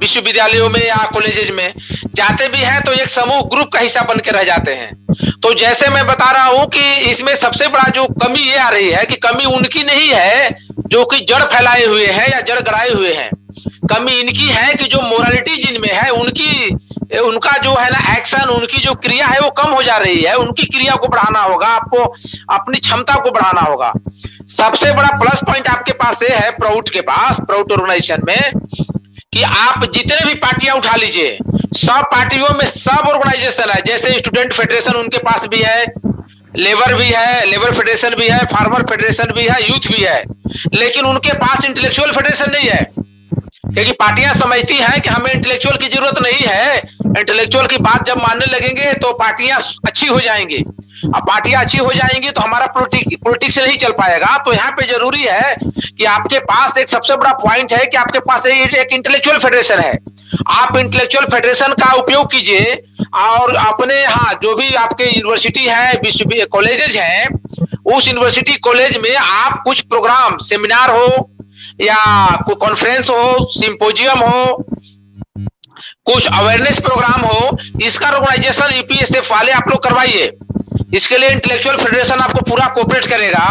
विश्वविद्यालयों में या कॉलेजेज में जाते भी हैं तो एक समूह ग्रुप का हिस्सा बन के रह जाते हैं। तो जैसे मैं बता रहा हूं कि इसमें सबसे बड़ा जो कमी ये आ रही है कि कमी उनकी नहीं है जो कि जड़ फैलाए हुए हैं या जड़ गड़ाए हुए हैं। कमी इनकी है कि जो मोरालिटी जिनमें है, उनका जो है ना एक्शन, उनकी जो क्रिया है वो कम हो जा रही है। उनकी क्रिया को बढ़ाना होगा, आपको अपनी क्षमता को बढ़ाना होगा। सबसे बड़ा प्लस पॉइंट आपके पास ये है, प्राउड के पास, प्राउड ऑर्गेनाइजेशन में, कि आप जितने भी पार्टियां उठा लीजिए, सब पार्टियों में सब ऑर्गेनाइजेशन है। जैसे स्टूडेंट फेडरेशन उनके पास भी है, लेबर भी है, लेबर फेडरेशन भी है, फार्मर फेडरेशन भी है, यूथ भी है, लेकिन उनके पास इंटेलेक्चुअल फेडरेशन नहीं है, क्योंकि पार्टियां समझती हैं कि हमें इंटेलेक्चुअल की जरूरत नहीं है। इंटेलेक्चुअल की बात जब मानने लगेंगे तो पार्टियां अच्छी हो जाएंगी, अब पार्टियां अच्छी हो जाएंगी तो हमारा पॉलिटिक्स नहीं चल पाएगा। तो यहाँ पे जरूरी है कि आपके पास एक सबसे बड़ा पॉइंट है कि आपके पास एक इंटेलेक्चुअल फेडरेशन है। आप इंटेलेक्चुअल फेडरेशन का उपयोग कीजिए और अपने जो भी आपके यूनिवर्सिटी है, विश्व कॉलेजेज हैं, उस यूनिवर्सिटी कॉलेज में आप कुछ प्रोग्राम, सेमिनार हो या कोई कॉन्फ्रेंस हो, सिंपोजियम हो, कुछ अवेयरनेस प्रोग्राम हो, इसका ऑर्गेनाइजेशन यूपीएसएफ वाले आप लोग करवाइए। इसके लिए इंटेलेक्चुअल फेडरेशन आपको पूरा कोऑपरेट करेगा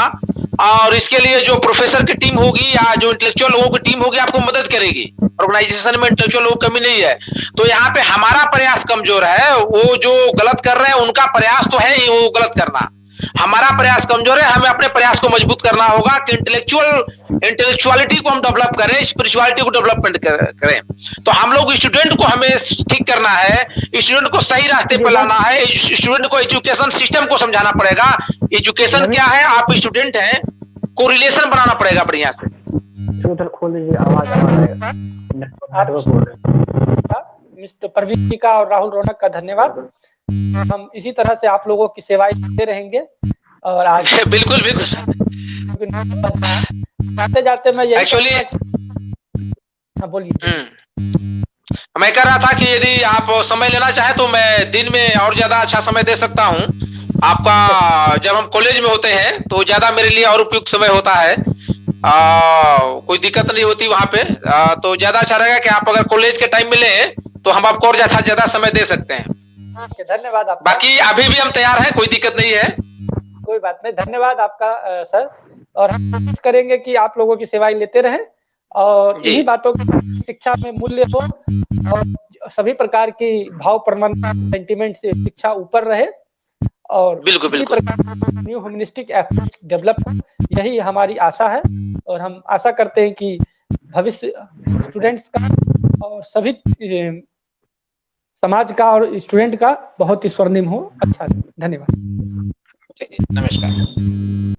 और इसके लिए जो प्रोफेसर की टीम होगी या जो इंटेलेक्चुअल लोगों की टीम होगी आपको मदद करेगी। ऑर्गेनाइजेशन में इंटेलेक्चुअल लोगों की कमी नहीं है। तो यहाँ पे हमारा प्रयास कमजोर है, वो जो गलत कर रहे हैं उनका प्रयास तो है ही वो गलत करना, हमारा प्रयास कमजोर है। हमें अपने प्रयास को मजबूत करना होगा कि इंटेलेक्चुअलिटी को हम डेवलप करें, स्पिरिचुअलिटी को डेवलपमेंट करें। तो हम लोग स्टूडेंट को हमें ठीक करना है, स्टूडेंट को सही रास्ते पर लाना है, स्टूडेंट को एजुकेशन सिस्टम को समझाना पड़ेगा। एजुकेशन क्या है, आप स्टूडेंट हैं, को रिलेशन बनाना पड़ेगा बढ़िया से। खोल दीजिए, आवाज मिस्टर परवीन जी का और राहुल रौनक का धन्यवाद। हम इसी तरह से आप लोगों की सेवाएं करते रहेंगे और आज बिल्कुल बिल्कुल जाते जाते मैं एक्चुअली बोलिए। मैं कह रहा था कि यदि आप समय लेना चाहे तो मैं दिन में और ज्यादा अच्छा समय दे सकता हूँ आपका। जब हम कॉलेज में होते हैं तो ज्यादा मेरे लिए और उपयुक्त समय होता है, कोई दिक्कत नहीं होती वहां पे। तो ज्यादा अच्छा रहेगा कि आप अगर कॉलेज के टाइम में लें तो हम आपको और ज्यादा समय दे सकते हैं। धन्यवाद आपका। बाकी अभी भी हम तैयार हैं, कोई दिक्कत नहीं है। कोई बात नहीं, धन्यवाद आपका सर। और हम कोशिश करेंगे कि आप लोगों की सेवाएं लेते रहें और इन्हीं बातों की शिक्षा में मूल्य हो और सभी प्रकार की भाव प्रमाण सेंटिमेंट से शिक्षा ऊपर रहे और बिल्कुल न्यू ह्यूमनिस्टिक एप्रोच डेवलप हो, यही हमारी आशा है। और हम आशा करते हैं कि भविष्य स्टूडेंट्स का और सभी समाज का और स्टूडेंट का बहुत ही स्वर्णिम हो। अच्छा, धन्यवाद। नमस्कार।